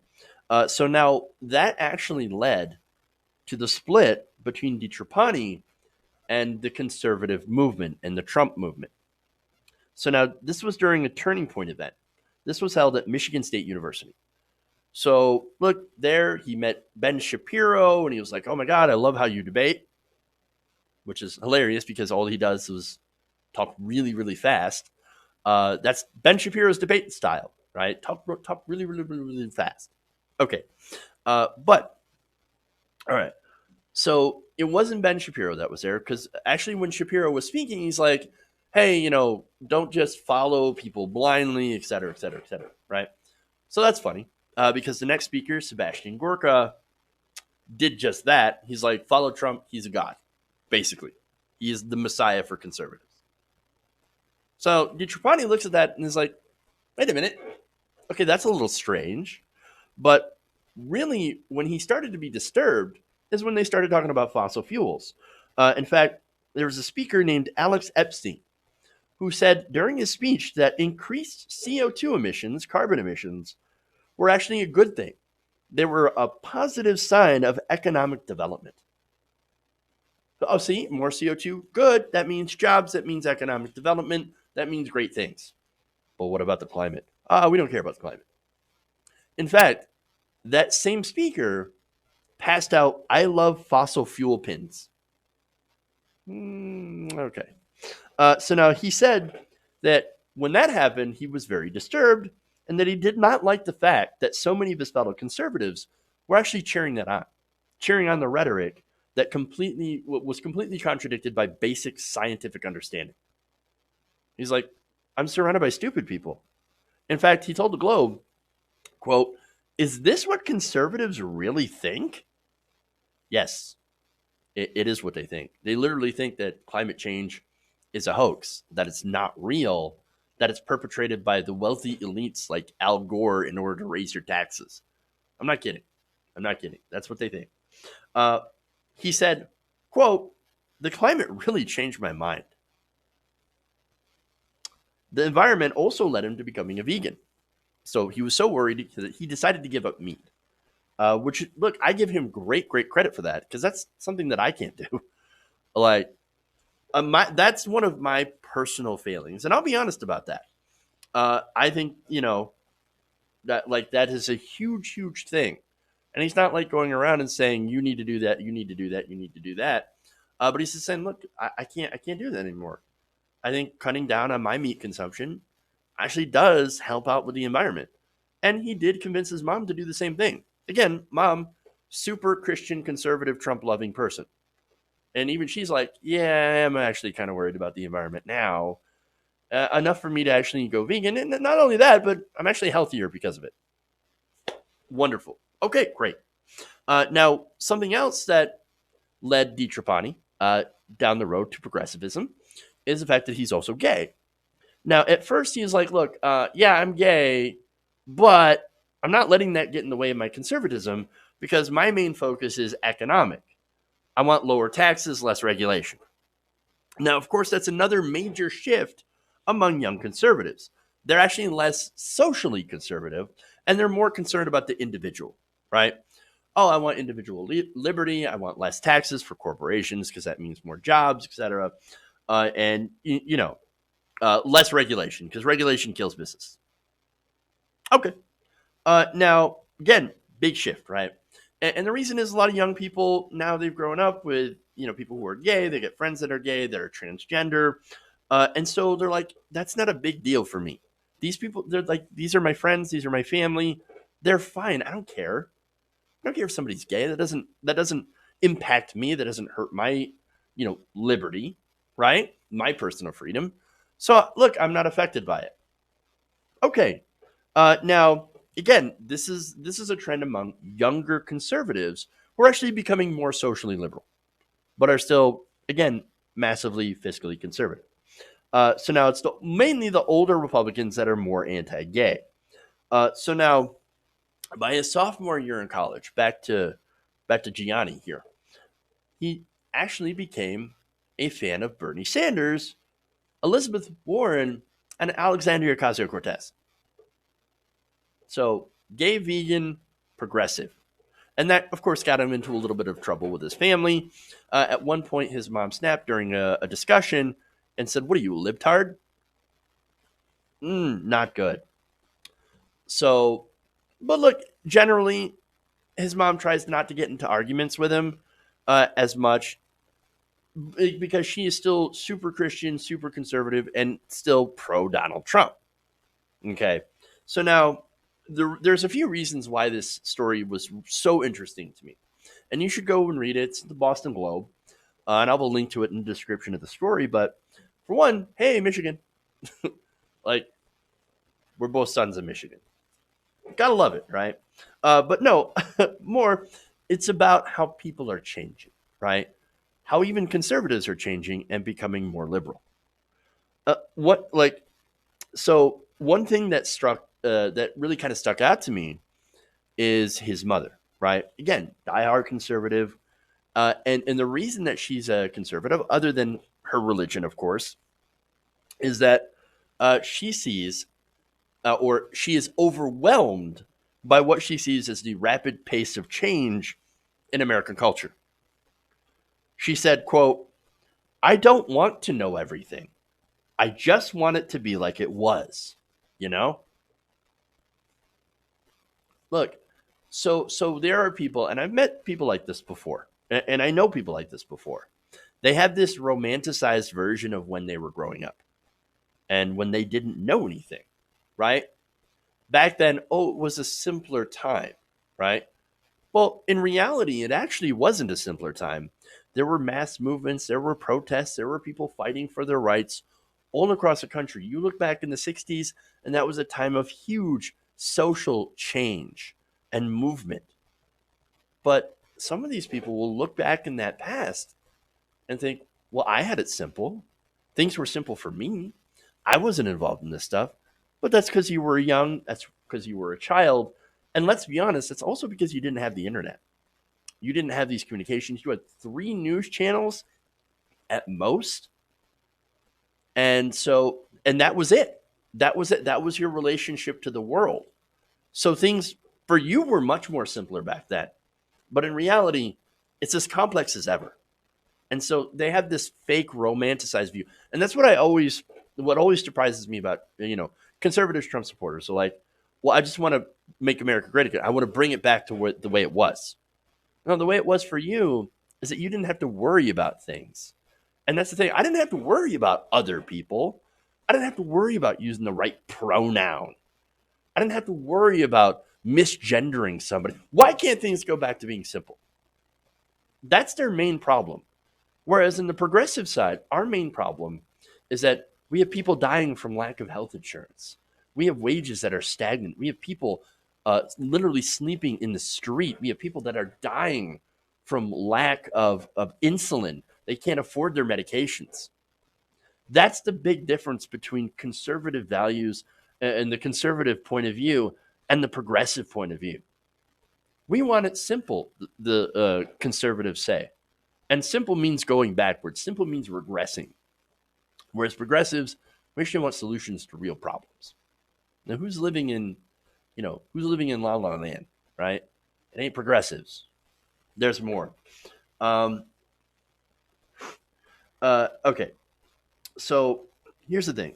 So now that actually led to the split between DiTrapani and the conservative movement and the Trump movement. So now this was during a turning point event. This was held at Michigan State University. So look, there he met Ben Shapiro and he was like, "Oh my God, I love how you debate," which is hilarious because all he does is talk really, really fast. That's Ben Shapiro's debate style, right? Talk really, really, really, really fast. Okay. But all right. So it wasn't Ben Shapiro that was there because actually, when Shapiro was speaking, he's like, "Hey, don't just follow people blindly, et cetera, et cetera, et cetera." Right? So that's funny because the next speaker, Sebastian Gorka, did just that. He's like, "Follow Trump. He's a god, basically. He is the messiah for conservatives." So DiTrapani looks at that and is like, "Wait a minute. Okay, that's a little strange." But really, when he started to be disturbed, is when they started talking about fossil fuels. In fact, there was a speaker named Alex Epstein who said during his speech that increased CO2 emissions, carbon emissions, were actually a good thing. They were a positive sign of economic development. Oh, see, more CO2, good. That means jobs. That means economic development. That means great things. But what about the climate? We don't care about the climate. In fact, that same speaker passed out "I love fossil fuel" pins. Okay. So now he said that when that happened, he was very disturbed and that he did not like the fact that so many of his fellow conservatives were actually cheering on the rhetoric that completely was completely contradicted by basic scientific understanding. He's like, "I'm surrounded by stupid people." In fact, he told the Globe, quote, "Is this what conservatives really think?" Yes, it is what they think. They literally think that climate change is a hoax, that it's not real, that it's perpetrated by the wealthy elites like Al Gore in order to raise your taxes. I'm not kidding. I'm not kidding. That's what they think. Uh, he said, quote, "The climate really changed my mind." The environment also led him to becoming a vegan. So he was so worried that he decided to give up meat. Which, look, I give him great, great credit for that because that's something that I can't do. Like, that's one of my personal failings, and I'll be honest about that. I think that like that is a huge, huge thing, and he's not like going around and saying you need to do that, you need to do that, you need to do that. But he's just saying, look, I can't do that anymore. I think cutting down on my meat consumption actually does help out with the environment, and he did convince his mom to do the same thing. Again, mom, super Christian, conservative, Trump loving person. And even she's like, "Yeah, I'm actually kind of worried about the environment now. Enough for me to actually go vegan. And not only that, but I'm actually healthier because of it." Wonderful. Okay, great. Now, something else that led DiTrapani down the road to progressivism is the fact that he's also gay. Now, at first, he was like, "Look, yeah, I'm gay, but I'm not letting that get in the way of my conservatism because my main focus is economic. I want lower taxes, less regulation." Now, of course, that's another major shift among young conservatives. They're actually less socially conservative and they're more concerned about the individual, right? Oh, I want individual liberty. I want less taxes for corporations because that means more jobs, etc. and less regulation because regulation kills business. Okay. Now, again, big shift, right? And the reason is a lot of young people now they've grown up with people who are gay. They get friends that are gay, that are transgender, and so they're like, that's not a big deal for me. These people, they're like, these are my friends, these are my family. They're fine. I don't care. I don't care if somebody's gay. That doesn't impact me. That doesn't hurt my liberty, right? My personal freedom. So look, I'm not affected by it. Okay, now, again, this is a trend among younger conservatives who are actually becoming more socially liberal, but are still, again, massively fiscally conservative. So now it's mainly the older Republicans that are more anti-gay. So now, by his sophomore year in college, back to Gianni here, he actually became a fan of Bernie Sanders, Elizabeth Warren, and Alexandria Ocasio Cortez. So gay, vegan, progressive. And that, of course, got him into a little bit of trouble with his family. At one point, his mom snapped during a discussion and said, "What are you, a libtard?" Not good. So, but look, generally, his mom tries not to get into arguments with him as much because she is still super Christian, super conservative, and still pro Donald Trump. Okay. So now there's a few reasons why this story was so interesting to me. And you should go and read it. It's the Boston Globe. And I will link to it in the description of the story. But for one, hey, Michigan. Like, we're both sons of Michigan. Gotta love it, right? But no, more, it's about how people are changing, right? How even conservatives are changing and becoming more liberal. What, like, so one thing that really kind of stuck out to me is his mother, right? Again, diehard conservative, and the reason that she's a conservative, other than her religion, of course, is that she sees or she is overwhelmed by what she sees as the rapid pace of change in American culture. She said, "quote I don't want to know everything. I just want it to be like it was." You know, look. So there are people, and I've met people like this before, and I know people like this before. They have this romanticized version of when they were growing up and when they didn't know anything, right? Back then, oh, it was a simpler time, right? Well, in reality, it actually wasn't a simpler time. There were mass movements, there were protests, there were people fighting for their rights all across the country. You look back in the 60s, and that was a time of huge social change and movement. But some of these people will look back in that past and think, well, I had it simple. Things were simple for me. I wasn't involved in this stuff. But that's because you were young. That's because you were a child. And let's be honest, it's also because you didn't have the internet. You didn't have these communications. You had three news channels at most. And that was it. That was it. That was your relationship to the world. So things for you were much more simpler back then. But in reality, it's as complex as ever. And so they have this fake romanticized view. And that's what always surprises me about, conservative Trump supporters. So like, well, I just want to make America great again. I want to bring it back to the way it was. No, the way it was for you is that you didn't have to worry about things. And that's the thing. I didn't have to worry about other people. I didn't have to worry about using the right pronoun. I didn't have to worry about misgendering somebody. Why can't things go back to being simple? That's their main problem. Whereas in the progressive side, our main problem is that we have people dying from lack of health insurance. We have wages that are stagnant. We have people literally sleeping in the street. We have people that are dying from lack of insulin. They can't afford their medications. That's the big difference between conservative values and the conservative point of view and the progressive point of view. We want it simple, the conservatives say. And simple means going backwards. Simple means regressing. Whereas progressives, we actually want solutions to real problems. Now, who's living in La La Land, right? It ain't progressives. There's more. Um, okay. So here's the thing.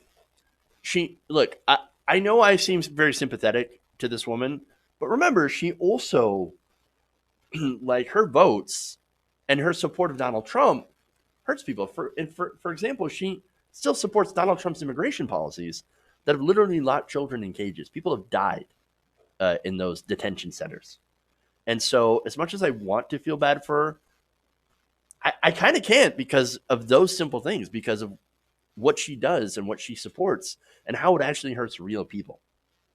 I know I seem very sympathetic to this woman, but remember, she also like her votes and her support of Donald Trump hurts people. For example, she still supports Donald Trump's immigration policies that have literally locked children in cages. People have died in those detention centers. And so, as much as I want to feel bad for her, I kind of can't because of those simple things, because of what she does and what she supports and how it actually hurts real people.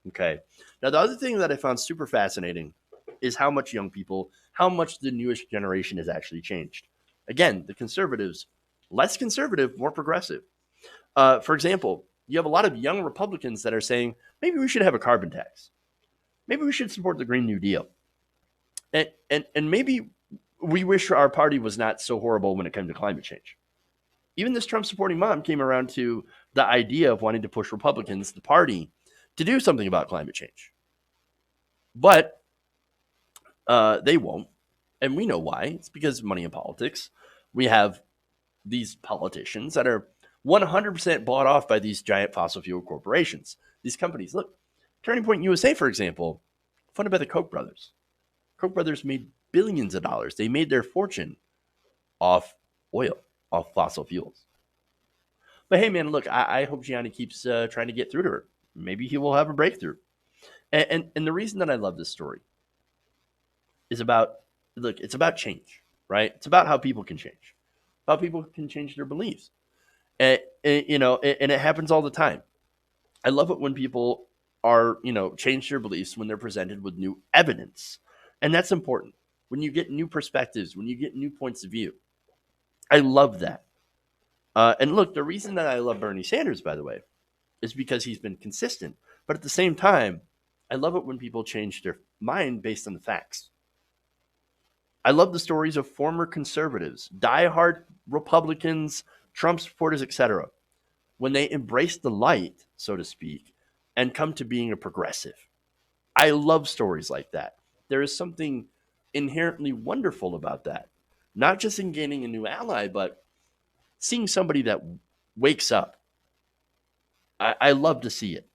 Okay. Now, the other thing that I found super fascinating is how much young people, how much the newest generation has actually changed. Again, the conservatives, less conservative, more progressive. For example, you have a lot of young Republicans that are saying maybe we should have a carbon tax. Maybe we should support the Green New Deal. And maybe we wish our party was not so horrible when it comes to climate change. Even this Trump supporting mom came around to the idea of wanting to push Republicans, the party, to do something about climate change. But they won't. And we know why. It's because of money in politics. We have these politicians that are 100% bought off by these giant fossil fuel corporations. These companies, look, Turning Point USA, for example, funded by the Koch brothers. Koch brothers made billions of dollars. They made their fortune off oil, off fossil fuels. But hey, man, look, I hope Gianni keeps trying to get through to her. Maybe he will have a breakthrough. And the reason that I love this story is about, look, it's about change, right? It's about how people can change, how people can change their beliefs. And it happens all the time. I love it when people are, change their beliefs when they're presented with new evidence. And that's important. When you get new perspectives, when you get new points of view. I love that. And look, the reason that I love Bernie Sanders, by the way, is because he's been consistent. But at the same time, I love it when people change their mind based on the facts. I love the stories of former conservatives, diehard Republicans, Trump supporters, etc., when they embrace the light, so to speak, and come to being a progressive. I love stories like that. There is something inherently wonderful about that. Not just in gaining a new ally, but seeing somebody that wakes up. I love to see it.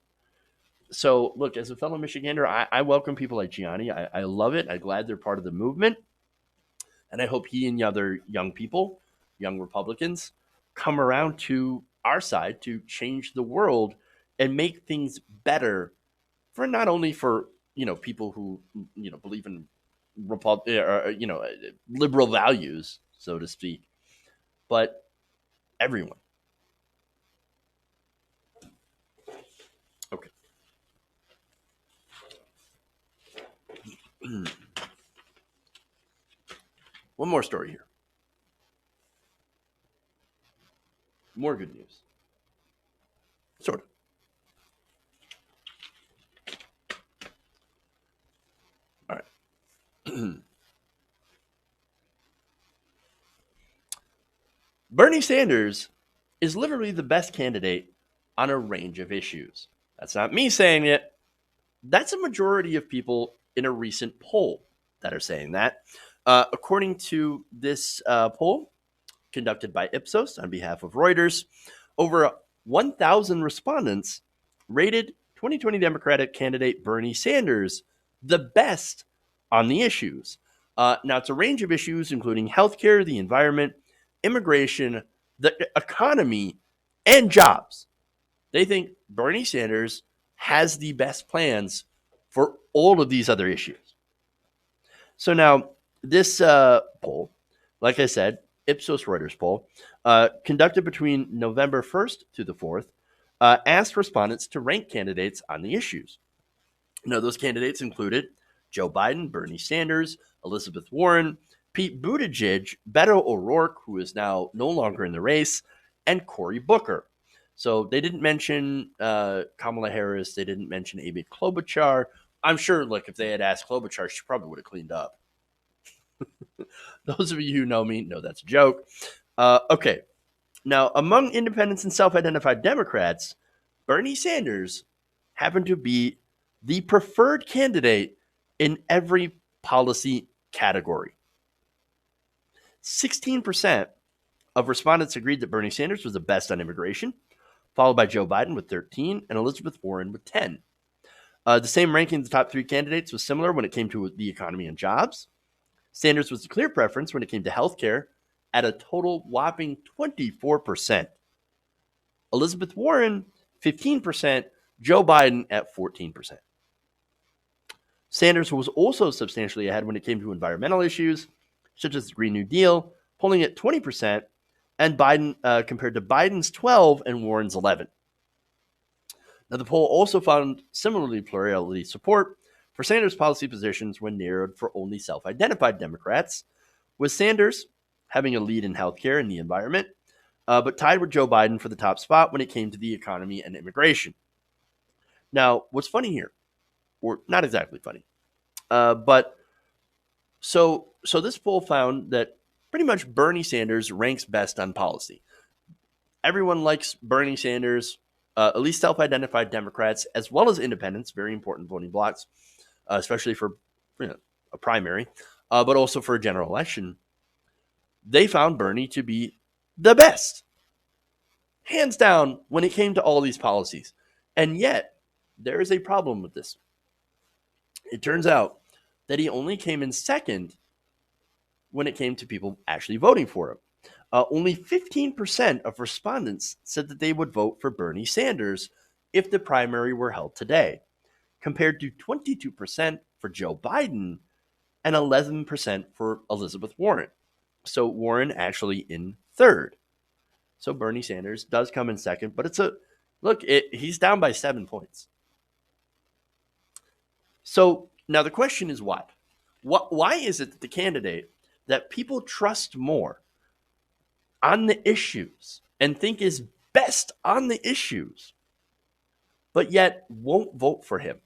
So, look, as a fellow Michigander, I welcome people like Gianni. I love it. I'm glad they're part of the movement. And I hope he and the other young people, young Republicans, come around to our side to change the world and make things better for not only for people who believe in liberal values, so to speak, but everyone. Okay, one more story here. More good news, sort of. All right. Bernie Sanders is literally the best candidate on a range of issues. That's not me saying it. That's a majority of people in a recent poll that are saying that. According to this poll conducted by Ipsos on behalf of Reuters, over 1,000 respondents rated 2020 Democratic candidate Bernie Sanders the best on the issues. Now, it's a range of issues, including healthcare, the environment, immigration, the economy, and jobs. They think Bernie Sanders has the best plans for all of these other issues. So now, this poll, like I said, Ipsos Reuters poll, conducted between November 1st to the 4th, asked respondents to rank candidates on the issues. Now, those candidates included Joe Biden, Bernie Sanders, Elizabeth Warren, Pete Buttigieg, Beto O'Rourke, who is now no longer in the race, and Cory Booker. So they didn't mention Kamala Harris. They didn't mention Amy Klobuchar. I'm sure, look, if they had asked Klobuchar, she probably would have cleaned up. Those of you who know me know that's a joke. Okay. Now, among independents and self identified Democrats, Bernie Sanders happened to be the preferred candidate in every policy category. 16% of respondents agreed that Bernie Sanders was the best on immigration, followed by Joe Biden with 13 and Elizabeth Warren with 10. The same ranking of the top three candidates was similar when it came to the economy and jobs. Sanders was the clear preference when it came to healthcare at a total whopping 24%. Elizabeth Warren, 15%, Joe Biden at 14%. Sanders was also substantially ahead when it came to environmental issues, such as the Green New Deal, polling at 20%, and Biden compared to Biden's 12 and Warren's 11. Now, the poll also found similarly plurality support for Sanders' policy positions when narrowed for only self-identified Democrats, with Sanders having a lead in healthcare and the environment, but tied with Joe Biden for the top spot when it came to the economy and immigration. Now, what's funny here, or not exactly funny, but so this poll found that pretty much Bernie Sanders ranks best on policy. Everyone likes Bernie Sanders, at least self-identified Democrats, as well as independents, very important voting blocks, especially for a primary, but also for a general election. They found Bernie to be the best, hands down, when it came to all these policies. And yet, there is a problem with this. It turns out that he only came in second when it came to people actually voting for him. Only 15% of respondents said that they would vote for Bernie Sanders if the primary were held today, compared to 22% for Joe Biden and 11% for Elizabeth Warren. So Warren actually in third. So Bernie Sanders does come in second, but he's down by 7 points. So now the question is why? Why is it that the candidate that people trust more on the issues and think is best on the issues, but yet won't vote for him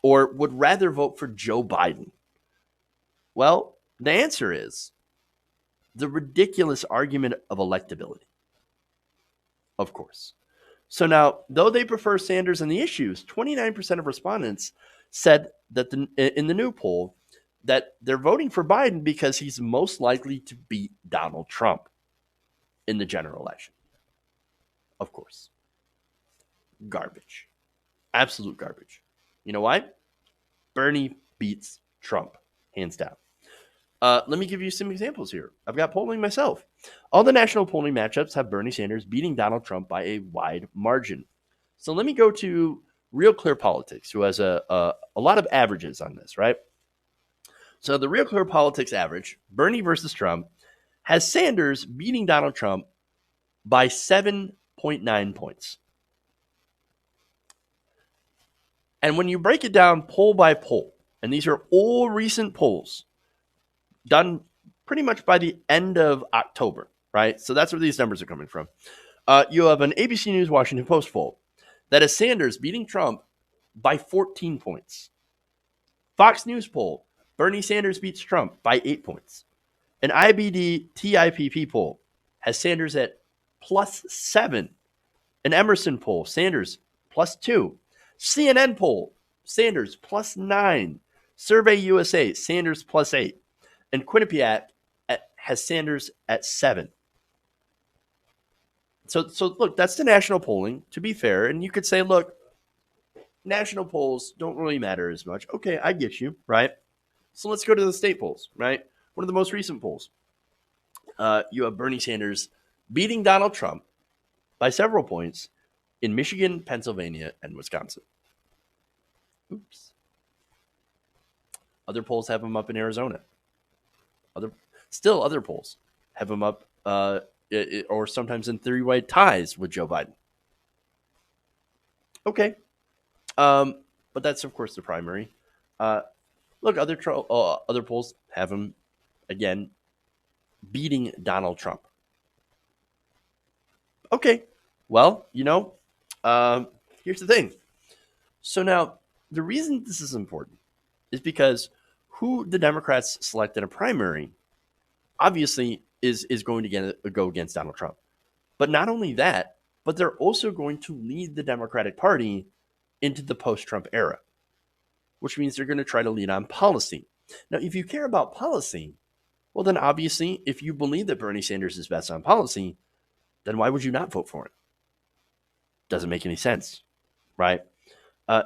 or would rather vote for Joe Biden? Well, the answer is the ridiculous argument of electability, of course. So now, though they prefer Sanders on the issues, 29% of respondents said that in the new poll that they're voting for Biden because he's most likely to beat Donald Trump in the general election. Of course. Garbage. Absolute garbage. You know why? Bernie beats Trump, hands down. Let me give you some examples here. I've got polling myself. All the national polling matchups have Bernie Sanders beating Donald Trump by a wide margin. So let me go to Real Clear Politics, who has a lot of averages on this, right? So the Real Clear Politics average, Bernie versus Trump, has Sanders beating Donald Trump by 7.9 points. And when you break it down poll by poll, and these are all recent polls done pretty much by the end of October, right? So that's where these numbers are coming from. You have an ABC News Washington Post poll that is Sanders beating Trump by 14 points. Fox News poll, Bernie Sanders beats Trump by 8 points. An IBD TIPP poll has Sanders at +7. An Emerson poll, Sanders +2. CNN poll, Sanders +9. Survey USA, Sanders +8. And Quinnipiac has Sanders at 7. So look, that's the national polling, to be fair. And you could say, look, national polls don't really matter as much. Okay, I get you, right? So let's go to the state polls, right? One of the most recent polls. You have Bernie Sanders beating Donald Trump by several points in Michigan, Pennsylvania, and Wisconsin. Oops. Other polls have him up in Arizona. Other polls have him up, or sometimes in three-way ties with Joe Biden. Okay. But that's, of course, the primary. Look, other polls have him, again, beating Donald Trump. Okay. Well, here's the thing. So now, the reason this is important is because who the Democrats select in a primary obviously is going to go against Donald Trump. But not only that, but they're also going to lead the Democratic Party into the post-Trump era, which means they're going to try to lead on policy. Now, if you care about policy, Well, then obviously, if you believe that Bernie Sanders is best on policy, then why would you not vote for him? Doesn't make any sense, right? Uh,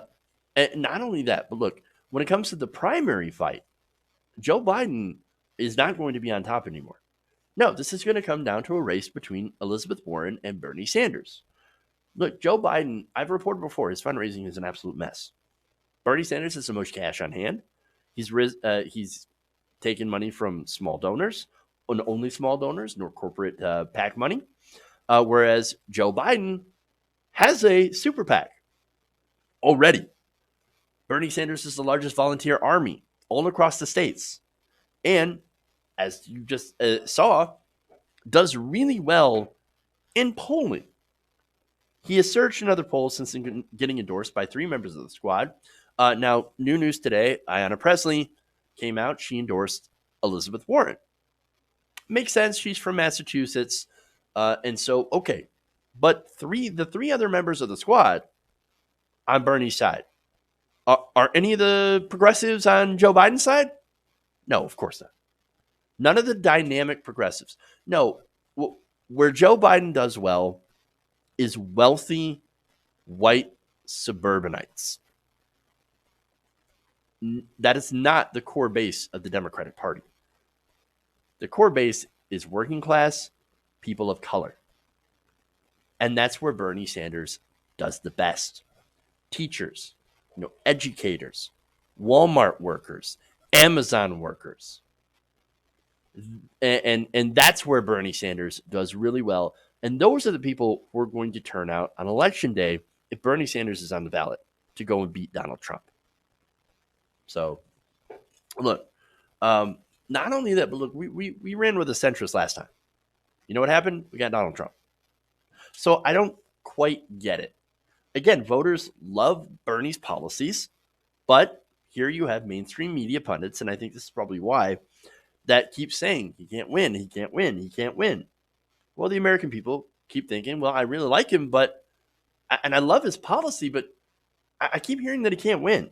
and not only that, but look, when it comes to the primary fight, Joe Biden is not going to be on top anymore. No, this is going to come down to a race between Elizabeth Warren and Bernie Sanders. Look, Joe Biden, I've reported before, his fundraising is an absolute mess. Bernie Sanders has the most cash on hand. He's taken money from small donors, and only small donors, nor corporate PAC money. Whereas Joe Biden has a super PAC already. Bernie Sanders is the largest volunteer army all across the states. And as you just saw, does really well in polling. He has surged in other polls since getting endorsed by three members of the squad. Now, new news today, Ayanna Pressley came out. She endorsed Elizabeth Warren. Makes sense. She's from Massachusetts. And so, okay. But the three other members of the squad on Bernie's side, are any of the progressives on Joe Biden's side? No, of course not. None of the dynamic progressives. No, where Joe Biden does well is wealthy white suburbanites. That is not the core base of the Democratic Party. The core base is working class people of color. And that's where Bernie Sanders does the best. Teachers, educators, Walmart workers, Amazon workers. And that's where Bernie Sanders does really well. And those are the people who are going to turn out on election day if Bernie Sanders is on the ballot to go and beat Donald Trump. So, look, not only that, but look, we ran with a centrist last time. You know what happened? We got Donald Trump. So I don't quite get it. Again, voters love Bernie's policies, but here you have mainstream media pundits, and I think this is probably why, that keep saying he can't win, he can't win, he can't win. Well, the American people keep thinking, well, I really like him, and I love his policy, but I keep hearing that he can't win.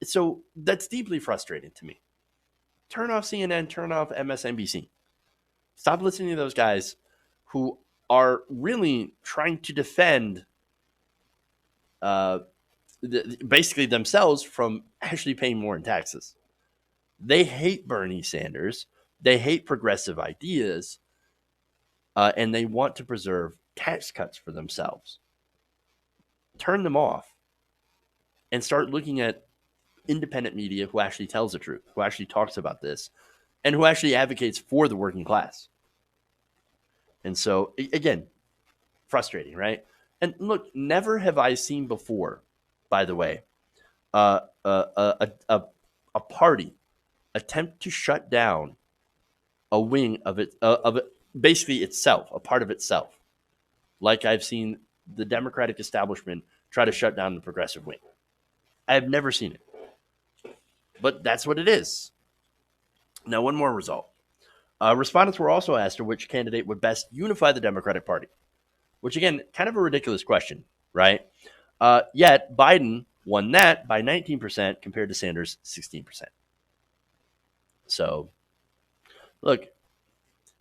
So that's deeply frustrating to me. Turn off CNN, turn off MSNBC. Stop listening to those guys who are really trying to defend basically themselves from actually paying more in taxes. They hate Bernie Sanders. They hate progressive ideas. And they want to preserve tax cuts for themselves. Turn them off and start looking at independent media who actually tells the truth, who actually talks about this, and who actually advocates for the working class. And so, again, frustrating, right? And look, never have I seen before, by the way, a party attempt to shut down a wing of it, basically itself, a part of itself, like I've seen the Democratic establishment try to shut down the progressive wing. I have never seen it, but that's what it is. Now, one more result. Respondents were also asked which candidate would best unify the Democratic Party, which, again, kind of a ridiculous question, right? Yet Biden won that by 19% compared to Sanders' 16%. So, look,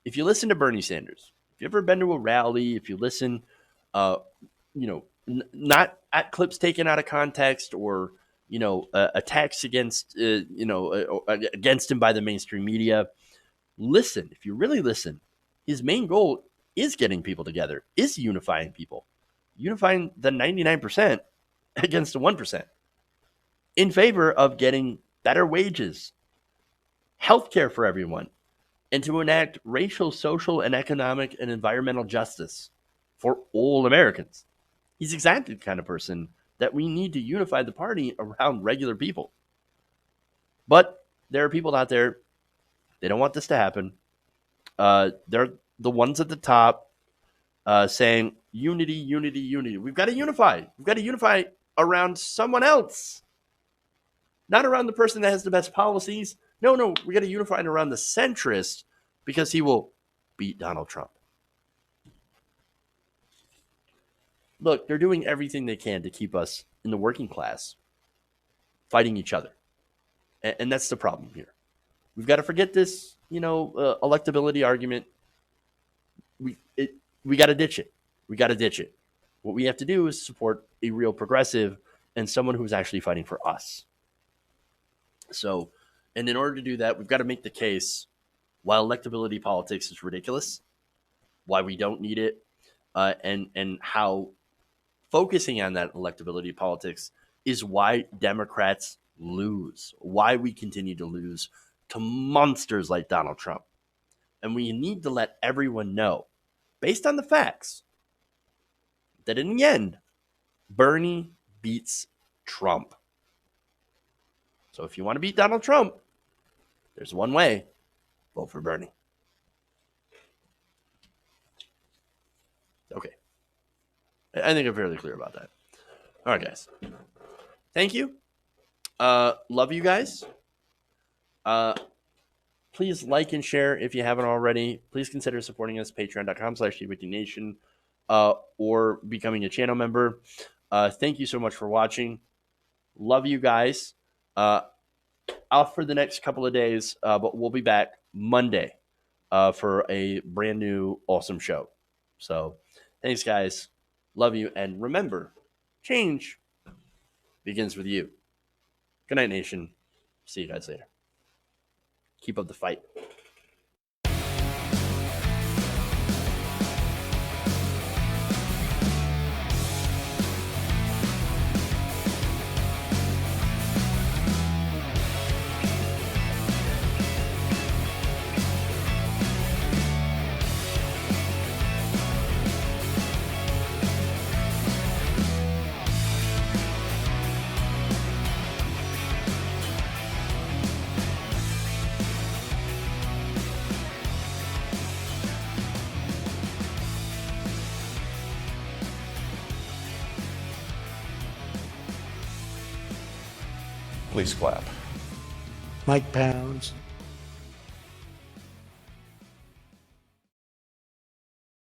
if you listen to Bernie Sanders, if you've ever been to a rally, if you listen, not at clips taken out of context or, attacks against, against him by the mainstream media, listen. If you really listen, his main goal is getting people together, is unifying people, unifying the 99% against the 1% in favor of getting better wages, healthcare for everyone, and to enact racial, social, and economic and environmental justice for all Americans. He's exactly the kind of person that we need to unify the party around regular people. But there are people out there, they don't want this to happen. They're the ones at the top saying, unity, unity, unity. We've got to unify. We've got to unify around someone else, not around the person that has the best policies. No, we got to unify around the centrist because he will beat Donald Trump. Look, they're doing everything they can to keep us in the working class fighting each other. And that's the problem here. We've got to forget this, electability argument. We got to ditch it. We got to ditch it. What we have to do is support a real progressive and someone who's actually fighting for us. So, and in order to do that, we've got to make the case why electability politics is ridiculous, why we don't need it, and how focusing on that electability politics is why Democrats lose, why we continue to lose to monsters like Donald Trump. And we need to let everyone know, based on the facts, that in the end, Bernie beats Trump. So if you want to beat Donald Trump, there's one way: vote for Bernie. Okay. I think I'm fairly clear about that. All right, guys. Thank you. Love you guys. Please like and share if you haven't already. Please consider supporting us, patreon.com/TWTNation, or becoming a channel member. Thank you so much for watching. Love you guys. Off for the next couple of days, but we'll be back Monday for a brand new awesome show. So thanks, guys. Love you. And remember, change begins with you. Good night, nation. See you guys later. Keep up the fight. Please clap. Mike Pounds.